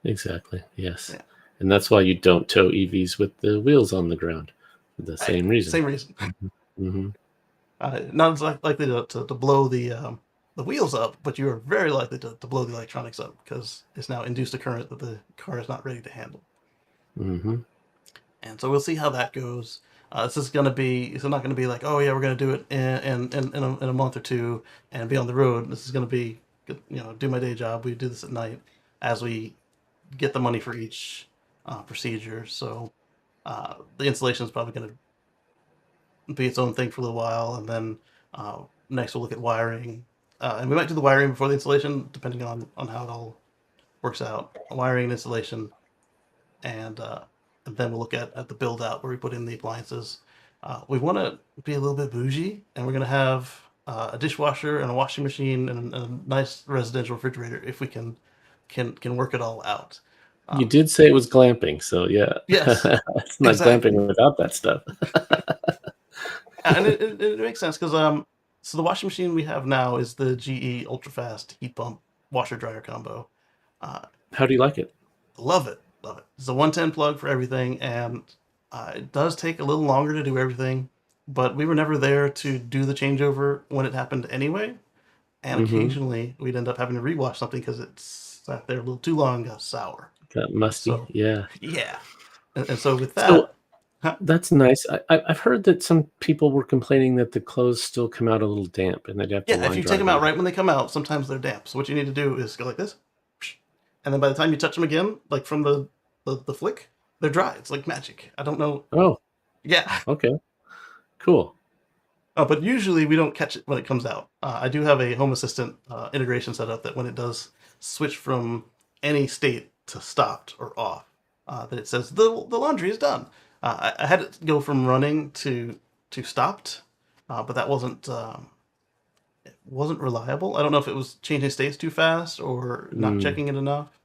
Exactly. Yes. Yeah, And that's why you don't tow EVs with the wheels on the ground for the same reason. same reason. Mm-hmm. Not as likely to blow the wheels up, but you are very likely to blow the electronics up because it's now induced a current that the car is not ready to handle. Mm-hmm. And so we'll see how that goes. This is going to be. It's not going to be like, oh yeah, we're going to do it in a month or two and be on the road. This is going to be, do my day job. We do this at night as we get the money for each procedure. So the installation is probably going to be its own thing for a little while, and then next we'll look at wiring, and we might do the wiring before the installation, depending on how it all works out. Wiring and installation, and then we'll look at the build out where we put in the appliances. We want to be a little bit bougie, and we're going to have a dishwasher and a washing machine and a nice residential refrigerator if we can work it all out. You Um, did say it was glamping, so yeah, yes, it's not exactly. glamping without that stuff. And it makes sense because so the washing machine we have now is the GE Ultrafast heat pump washer dryer combo. Uh, How do you like it? love it, love it. It's a 110 plug for everything, and it does take a little longer to do everything, but we were never there to do the changeover when it happened anyway. And Mm-hmm. occasionally we'd end up having to rewash something because it sat there a little too long and got sour. Got musty. So Yeah. yeah, And so with So that, huh? that's nice. I've heard that some people were complaining that the clothes still come out a little damp and they'd have to Yeah, if line you take dry them out them. right when they come out, sometimes they're damp. So what you need to do is go like this, and then by the time you touch them again, like from the flick, they're dry. It's like magic. I don't know. Oh, Yeah. okay. Cool. But usually we don't catch it when it comes out. I do have a Home Assistant integration set up that when it does switch from any state to stopped or off, that it says the laundry is done. I had it go from running to stopped, but that wasn't reliable. I don't know if it was changing states too fast or not Mm, checking it enough.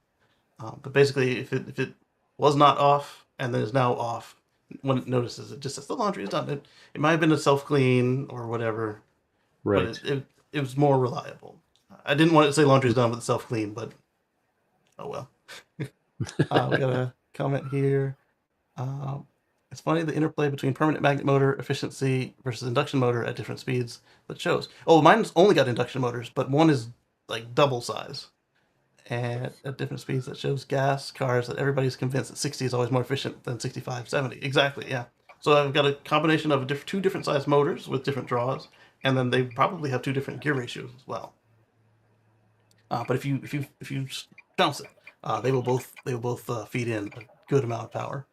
But basically, if it was not off and then is now off, when it notices it just says the laundry is done. It might have been a self clean or whatever, but right. it was more reliable. I didn't want it to say laundry is done with self clean, but oh well. We got a comment here. Um, it's funny the interplay between permanent magnet motor efficiency versus induction motor at different speeds that shows. Oh, mine's only got induction motors, but one is like double size and at different speeds that shows gas cars that everybody's convinced that 60 is always more efficient than 65, 70. Exactly, yeah. So I've got a combination of two different size motors with different draws, and then they probably have two different gear ratios as well. But if you bounce it, they will both feed in a good amount of power.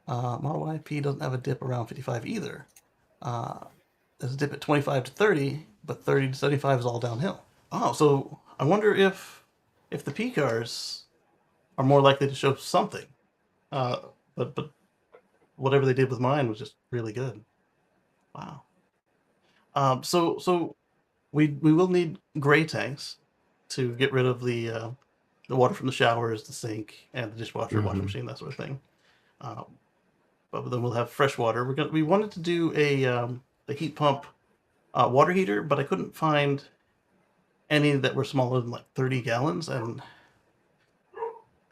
Model Y P doesn't have a dip around 55 either. There's a dip at 25 to 30, but 30 to 75 is all downhill. Oh, so I wonder if the P cars are more likely to show something. Uh, but whatever they did with mine was just really good. Wow. So we will need gray tanks to get rid of the water from the showers, the sink, and the dishwasher, washing Hmm. machine, that sort of thing. Um, but then we'll have fresh water. We wanted to do a heat pump water heater, but I couldn't find any that were smaller than like 30 gallons, and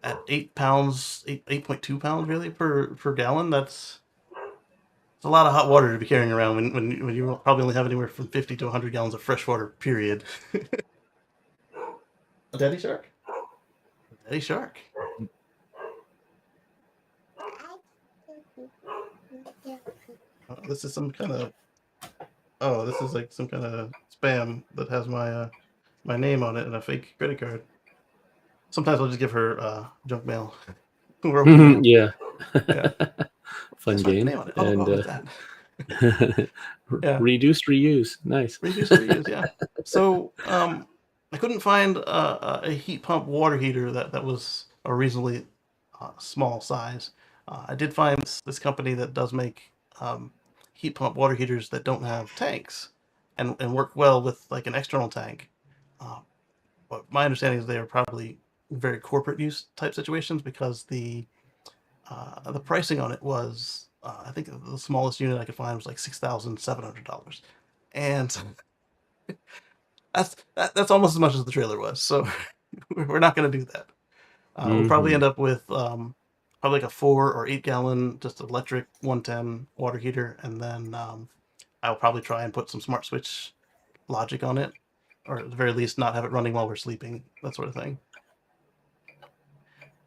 at 8 pounds, 8.2 pounds really per gallon, that's it's a lot of hot water to be carrying around when you probably only have anywhere from 50 to 100 gallons of fresh water. Period. A daddy shark. Daddy shark. This is some kind of. Oh, this is like some kind of spam that has my name on it and a fake credit card. Sometimes I'll just give her junk mail when we're opening it. Yeah. Yeah, Fun just write the game. name on it. Oh, And oh, what's that? Yeah, reduce, reuse. Nice. reduce, reuse. Yeah. So I couldn't find a heat pump water heater that was a reasonably small size. I did find this company that does make heat pump water heaters that don't have tanks and work well with like an external tank. Uh, but my understanding is they are probably very corporate use type situations because the pricing on it was I think the smallest unit I could find was like $6,700, and that's almost as much as the trailer was. So we're not going to do that. We'll probably Hmm. end up with probably like a 4 or 8 gallon just electric 110 water heater, and then I'll probably try and put some smart switch logic on it, or at the very least not have it running while we're sleeping, that sort of thing.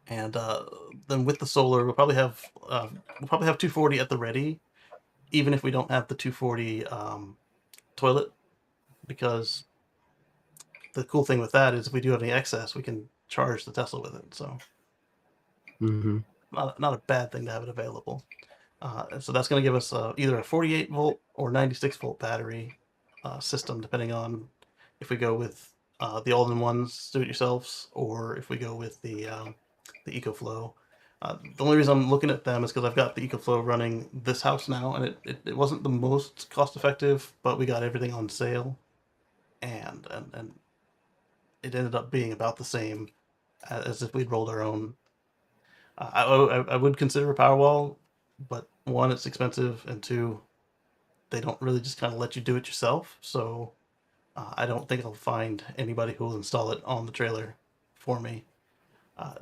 And then with the solar, we'll probably have 240 at the ready, even if we don't have the 240 toilet, because the cool thing with that is if we do have any excess, we can charge the Tesla with it. So Hmm. not a bad thing to have it available. So that's going to give us either a 48 volt or 96-volt battery system, depending on if we go with the all-in-ones do-it-yourselves or if we go with the EcoFlow. The only reason I'm looking at them is because I've got the EcoFlow running this house now, and it wasn't the most cost-effective, but we got everything on sale, and it ended up being about the same as if we'd rolled our own. I would consider a Powerwall, but one, it's expensive, and two, they don't really just kind of let you do it yourself. So I don't think I'll find anybody who will install it on the trailer for me.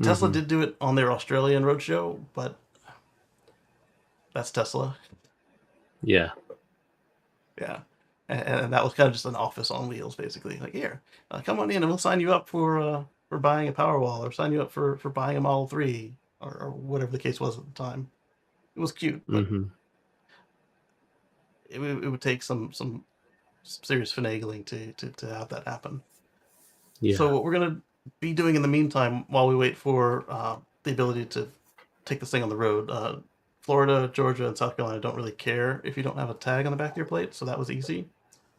Tesla Hmm. did do it on their Australian roadshow, but that's Tesla. Yeah. Yeah. And that was kind of just an office on wheels, basically. Like, here, come on in and we'll sign you up for buying a Powerwall or sign you up for buying a Model 3 or whatever the case was at the time. It was cute, but it would take some serious finagling to have that happen. Yeah. So what we're gonna be doing in the meantime, while we wait for the ability to take this thing on the road, Florida, Georgia, and South Carolina don't really care if you don't have a tag on the back of your plate, so that was easy.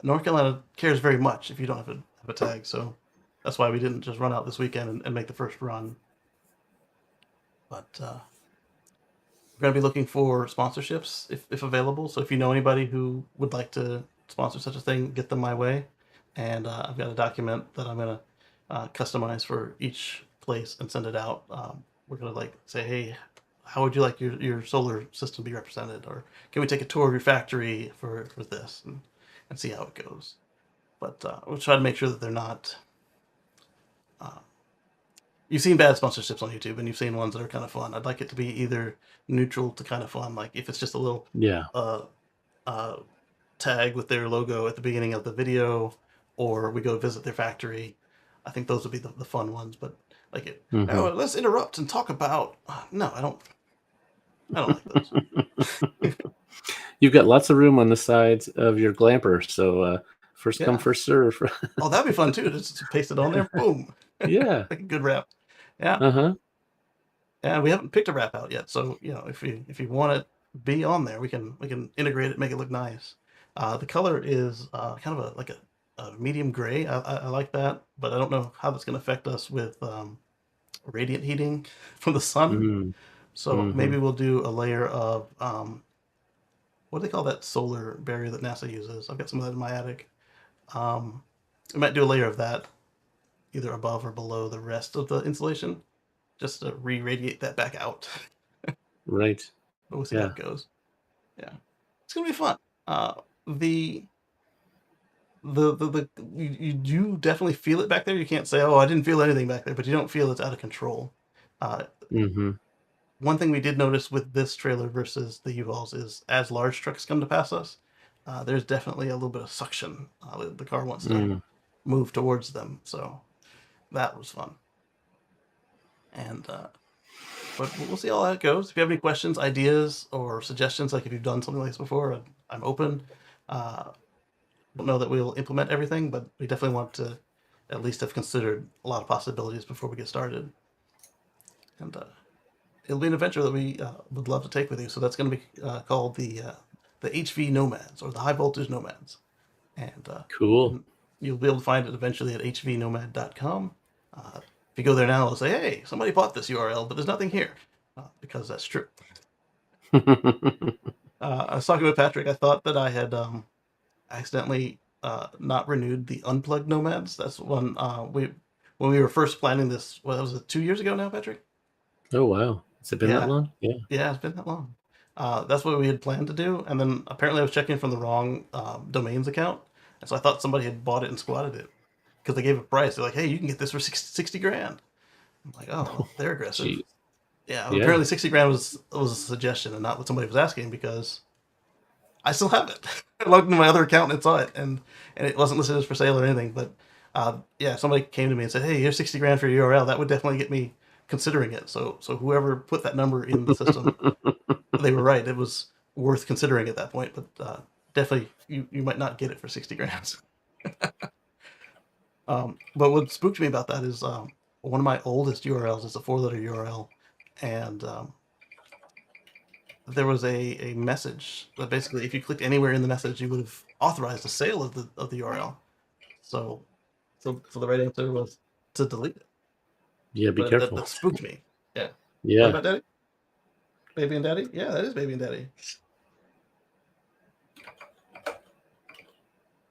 North Carolina cares very much if you don't have a tag, so that's why we didn't just run out this weekend and make the first run. But we're going to be looking for sponsorships if available. So if you know anybody who would like to sponsor such a thing, get them my way. And I've got a document that I'm going to customize for each place and send it out. We're going to like say, hey, how would you like your solar system to be represented? Or can we take a tour of your factory for this and see how it goes? But we'll try to make sure that they're not. You've seen bad sponsorships on YouTube, and you've seen ones that are kind of fun. I'd like it to be either neutral to kind of fun, like if it's just a little uh, tag with their logo at the beginning of the video, or we go visit their factory. I think those would be the fun ones. But like it, oh, let's interrupt and talk about. No, I don't like those. You've got lots of room on the sides of your glamper, so first come, first serve. Oh, that'd be fun too. Just paste it on there. Boom. Yeah. Like a good wrap. Yeah. And we haven't picked a wrap out yet, so if you want it to be on there, we can integrate it, make it look nice. The color is kind of a medium gray. I like that, but I don't know how that's going to affect us with radiant heating from the sun. So maybe we'll do a layer of what do they call that solar barrier that NASA uses? I've got some of that in my attic. We might do a layer of that either above or below the rest of the insulation, just to re-radiate that back out. Right. But we'll see how it goes. Yeah, it's gonna be fun. You definitely feel it back there. You can't say, "Oh, I didn't feel anything back there," but you don't feel it's out of control. One thing we did notice with this trailer versus the U-Hauls is as large trucks come to pass us, there's definitely a little bit of suction. The car wants to move towards them, so that was fun. And but we'll see how that goes. If you have any questions, ideas, or suggestions, like if you've done something like this before, I'm open. Don't know that we'll implement everything, but we definitely want to at least have considered a lot of possibilities before we get started. And it'll be an adventure that we would love to take with you. So that's going to be called the HV Nomads, or the High Voltage Nomads. And cool. You'll be able to find it eventually at hvnomad.com. If you go there now, it'll say, hey, somebody bought this URL, but there's nothing here, because that's true. I was talking with Patrick. I thought that I had accidentally not renewed the Unplugged Nomads. That's when we were first planning this. What was it, 2 years ago now, Patrick? Oh, wow. Has it been that long? Yeah. Yeah, it's been that long. That's what we had planned to do. And then apparently I was checking from the wrong domains account. And so I thought somebody had bought it and squatted it, because they gave a price. They're like, hey, you can get this for 60 grand. I'm like, oh, well, they're aggressive. Jeez. Yeah, apparently 60 grand was a suggestion and not what somebody was asking, because I still have it. I logged into my other account and saw it, and it wasn't listed as for sale or anything. But yeah, somebody came to me and said, hey, here's 60 grand for your URL. That would definitely get me considering it. So whoever put that number in the system, they were right. It was worth considering at that point, but definitely you might not get it for 60 grand. But what spooked me about that is one of my oldest URLs is a 4-letter URL, and there was a message that basically, if you clicked anywhere in the message, you would have authorized the sale of the URL. So the right answer was to delete it. Yeah, be careful. That spooked me. Yeah. Yeah. What about Daddy? Baby and Daddy? Yeah, that is Baby and Daddy.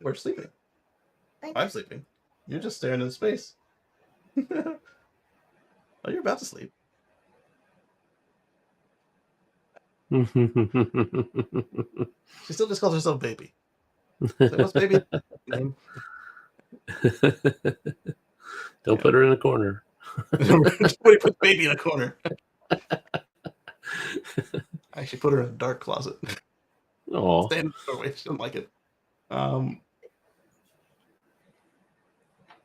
We're sleeping. I'm sleeping. You're just staring into space. Oh, you're about to sleep. She still just calls herself Baby. So what's Baby name? Don't put her in a corner. Somebody put Baby in a corner. I actually put her in a dark closet. Oh, Stay in the doorway. She doesn't like it.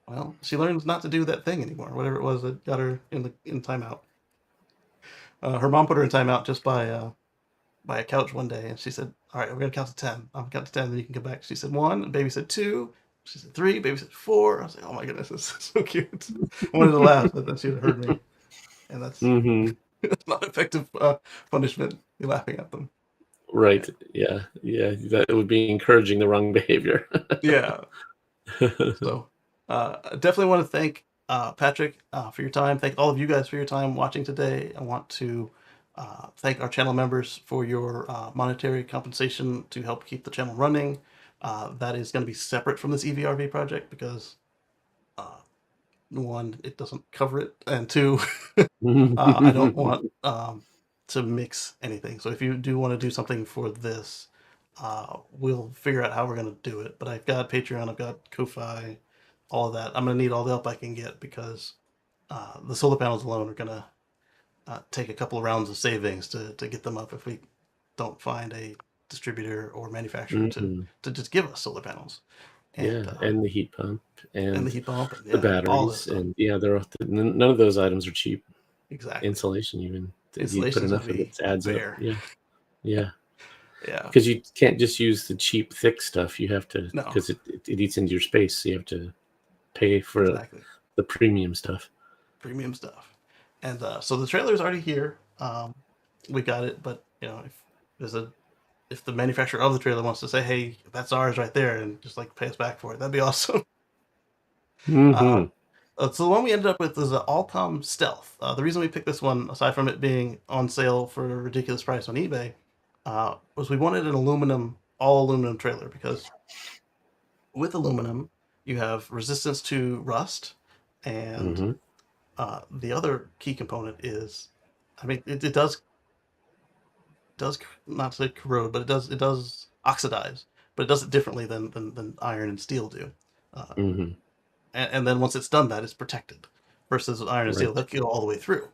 Well, she learns not to do that thing anymore. Whatever it was that got her in timeout. Her mom put her in timeout just by by a couch one day, and she said, "All right, we're gonna count to 10. I'm gonna count to 10, then you can come back." She said 1, and baby said 2. She said 3, baby said 4. I was like, "Oh my goodness, this is so cute." I wanted to laugh, but then she would have heard me, and that's Mm-hmm. not effective punishment. Be laughing at them. Right. Yeah. Yeah. That would be encouraging the wrong behavior. Yeah. So, I definitely want to thank Patrick for your time. Thank all of you guys for your time watching today. I want to thank our channel members for your monetary compensation to help keep the channel running. That is going to be separate from this EVRV project because, one, it doesn't cover it, and two, I don't want to mix anything. So if you do want to do something for this, we'll figure out how we're going to do it. But I've got Patreon, I've got Ko-Fi, all of that. I'm going to need all the help I can get because the solar panels alone are going to take a couple of rounds of savings to get them up if we don't find a distributor or manufacturer Mhm. to just give us solar panels. Yeah, And and the heat pump and the and heat pump and the yeah, all this batteries, stuff. and yeah, they're all none of those items are cheap. Exactly. Insulation even, you put Installation's going to enough of it, be it adds up. fair. Yeah, yeah. Yeah. Because you can't just use the cheap, thick stuff. You have to, No, because it eats into your space, so you have to pay for exactly. the premium stuff. Premium stuff. And so the trailer is already here. We got it, but if there's a if the manufacturer of the trailer wants to say, "Hey, that's ours right there," and just like pay us back for it, that'd be awesome. uh, Mhm. so the one we ended up with is an Allcom Stealth. The reason we picked this one, aside from it being on sale for a ridiculous price on eBay, was we wanted an all aluminum trailer because with aluminum you have resistance to rust, and Mhm. the other key component is, I mean, it does not say corrode, but it does oxidize, but it does it differently than iron and steel do. Uh, Mhm. and then once it's done that, it's protected. Versus with iron and steel, Right. they'll go all the way through.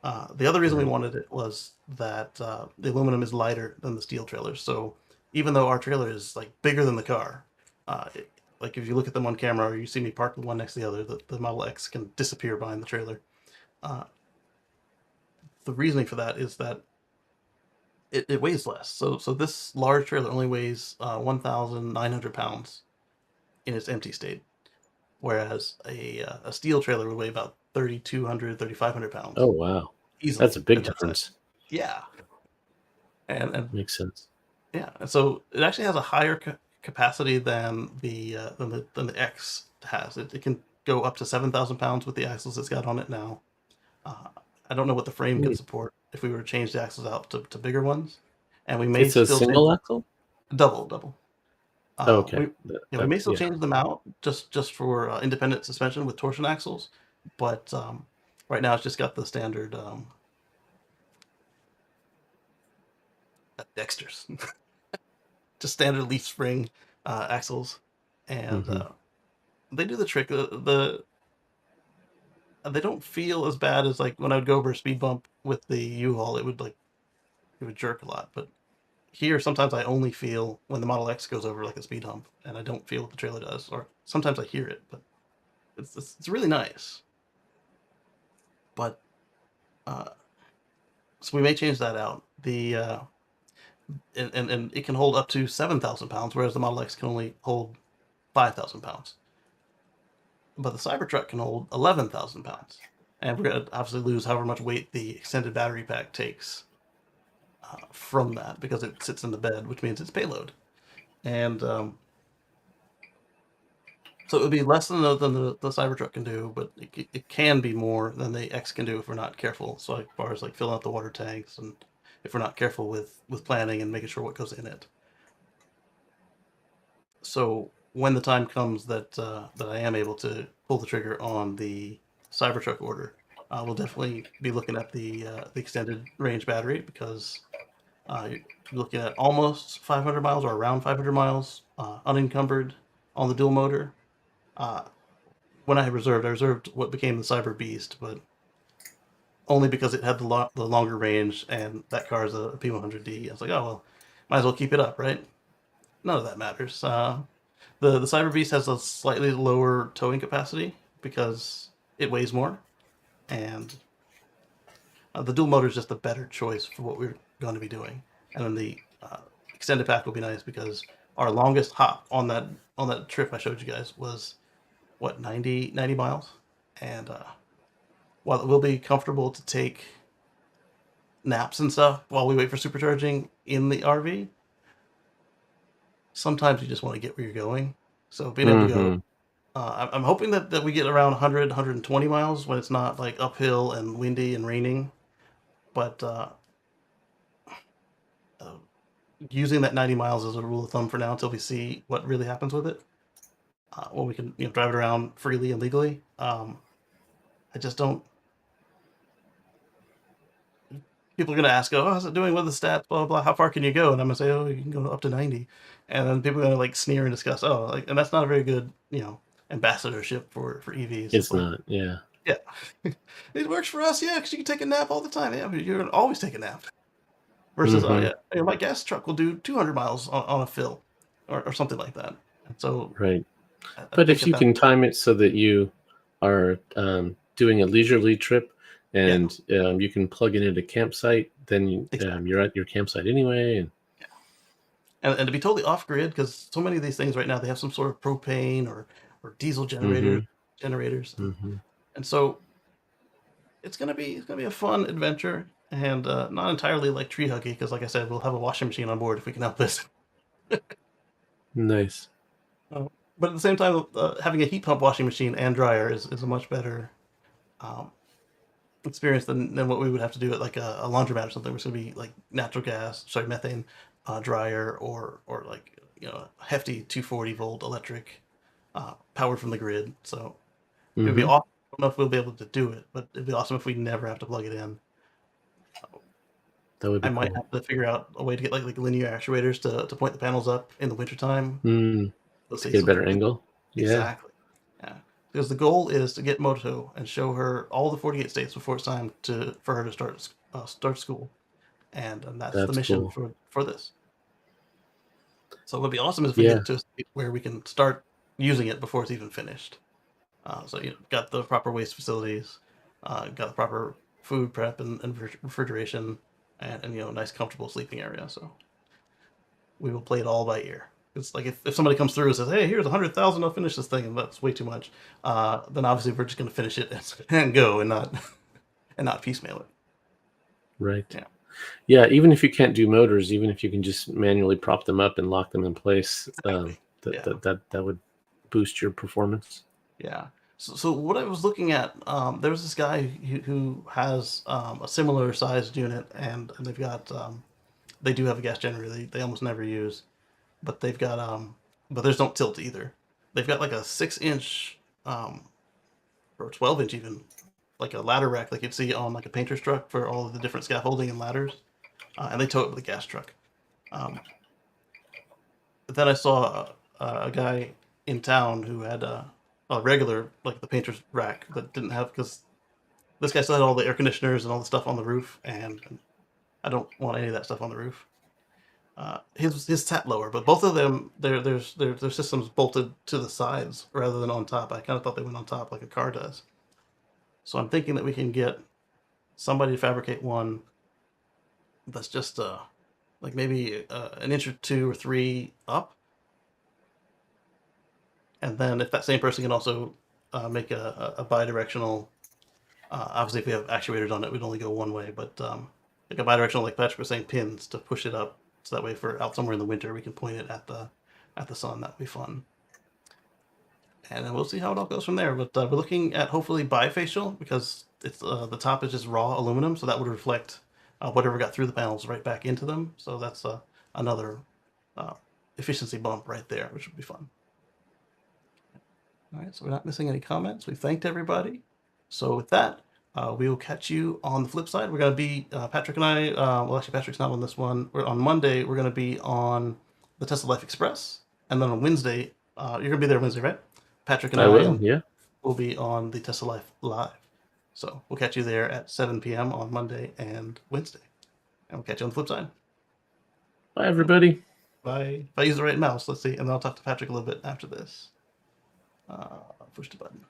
The other reason we Right. wanted it was that the aluminum is lighter than the steel trailers. So even though our trailer is like bigger than the car, like if you look at them on camera or you see me park one next to the other, the Model X can disappear behind the trailer. Uh, the reasoning for that is that it weighs less. So this large trailer only weighs 1,900 pounds in its empty state, whereas a steel trailer would weigh about 3,200, 3,500 Oh, pounds wow. That's easily a big at that size. difference. Yeah, and Makes sense. yeah, and so it actually has a higher capacity than the X has. It can go up to 7,000 pounds with the axles it's got on it now. Uh, I don't know what the frame can Hmm. support if we were to change the axles out to bigger ones, and we may It's a still change single axle? double. Okay. We we may still Yeah. change them out just for independent suspension with torsion axles, but right now it's just got the standard Dexters, just standard leaf spring axles, and Mhm. they do the trick. They don't feel as bad as like when I would go over a speed bump with the U-Haul. It would jerk a lot, but here sometimes I only feel when the Model X goes over like a speed hump, and I don't feel what the trailer does, or sometimes I hear it, but it's really nice. But uh, so we may change that out. And it can hold up to 7,000 pounds, whereas the Model X can only hold 5,000 pounds. But the Cybertruck can hold 11,000 pounds, and we're gonna obviously lose however much weight the extended battery pack takes from that because it sits in the bed, which means it's payload. And so it would be less than the Cybertruck can do, but it can be more than the X can do if we're not careful. So as far as like filling out the water tanks and if we're not careful with planning and making sure what goes in it. So when the time comes that I am able to pull the trigger on the Cybertruck order, we'll definitely be looking at the extended range battery because you're looking at almost 500 miles or around 500 miles unencumbered on the dual motor. Uh, when I reserved what became the Cyber Beast, but only because it had the longer range and that car is a P100D. I was like, oh well, might as well keep it up, right? None of that matters. The Cyber Beast has a slightly lower towing capacity because it weighs more, and the dual motor is just a better choice for what we're going to be doing. and then the extended pack will be nice because our longest hop on that trip I showed you guys was what 90 miles, and while it will be comfortable to take naps and stuff while we wait for supercharging in the RV, sometimes you just want to get where you're going. So being able to go, I'm hoping that we get around 100, 120 miles when it's not like uphill and windy and raining. But using that 90 miles as a rule of thumb for now until we see what really happens with it, when we can drive it around freely and legally. I just don't. People are going to ask, "Oh, how's it doing with the stats? Blah, blah blah. How far can you go?" And I'm going to say, "Oh, you can go up to 90." And then people are going to like sneer and discuss, "Oh, like," and that's not a very good, ambassadorship for EVs. It's not, yeah. Yeah, it works for us, yeah, because you can take a nap all the time. Yeah, but you're going to always take a nap. Versus, oh yeah, my gas truck will do 200 miles on a fill, or something like that. And so, right. I But think if you can time it so that you are doing a leisurely trip, and you can plug it into campsite, then exactly. you're at your campsite anyway. And And to be totally off grid, because so many of these things right now they have some sort of propane or diesel generators, and so it's gonna be a fun adventure, and not entirely like tree huggy, because like I said, we'll have a washing machine on board if we can help this. nice. But at the same time, having a heat pump washing machine and dryer is a much better um, experience than what we would have to do at like a laundromat or something. It's going to be like methane dryer, or like a hefty 240 volt electric powered from the grid. So it would be awesome. I don't know if we'll be able to do it, but it'd be awesome if we never have to plug it in. That would be I might cool. have to figure out a way to get like linear actuators to point the panels up in the wintertime. To get a better angle. Yeah. Exactly. Yeah. Because the goal is to get Moto and show her all the 48 states before it's time for her to start school, and that's the That's mission cool. for this. So it would be awesome if we Yeah. get to a state where we can start using it before it's even finished. So got the proper waste facilities, got the proper food prep and refrigeration, and nice comfortable sleeping area. So we will play it all by ear. It's like if somebody comes through and says, "Hey, here's 100,000, I'll finish this thing," and that's way too much, then obviously we're just going to finish it and go, and not piecemeal it. Right. Yeah. Yeah. Even if you can't do motors, even if you can just manually prop them up and lock them in place, Exactly. Yeah. that would boost your performance. Yeah. So what I was looking at, there was this guy who has a similar sized unit, and they've got they do have a gas generator they almost never use, but they've got but theirs don't tilt either. They've got like a 6-inch or 12-inch even, like a ladder rack like you'd see on like a painter's truck for all of the different scaffolding and ladders, and they tow it with a gas truck. But then I saw a guy in town who had a regular, like the painter's rack, that didn't have, because this guy still had all the air conditioners and all the stuff on the roof, and I don't want any of that stuff on the roof. His tap lower, but both of them their systems bolted to the sides rather than on top. I kind of thought they went on top like a car does. So I'm thinking that we can get somebody to fabricate one that's just like maybe an inch or two or three up, and then if that same person can also make a bi-directional, obviously if we have actuators on it, we'd only go one way, but like a bi-directional, like Patrick was saying, pins to push it up, so that way if we're out somewhere in the winter, we can point it at the sun. That'd be fun. And then we'll see how it all goes from there. But we're looking at hopefully bifacial, because it's the top is just raw aluminum, so that would reflect whatever got through the panels right back into them. So that's another efficiency bump right there, which would be fun. All right, so we're not missing any comments. We thanked everybody. So with that, we will catch you on the flip side. We're going to be, Patrick and I, well, actually, Patrick's not on this one. On Monday, we're going to be on the Tesla Life Express. And then on Wednesday, you're going to be there Wednesday, right? Patrick and I will, yeah. will be on the Tesla Life Live. So we'll catch you there at 7 p.m. on Monday and Wednesday. And we'll catch you on the flip side. Bye, everybody. Bye. If I use the right mouse, let's see. And then I'll talk to Patrick a little bit after this. Push the button.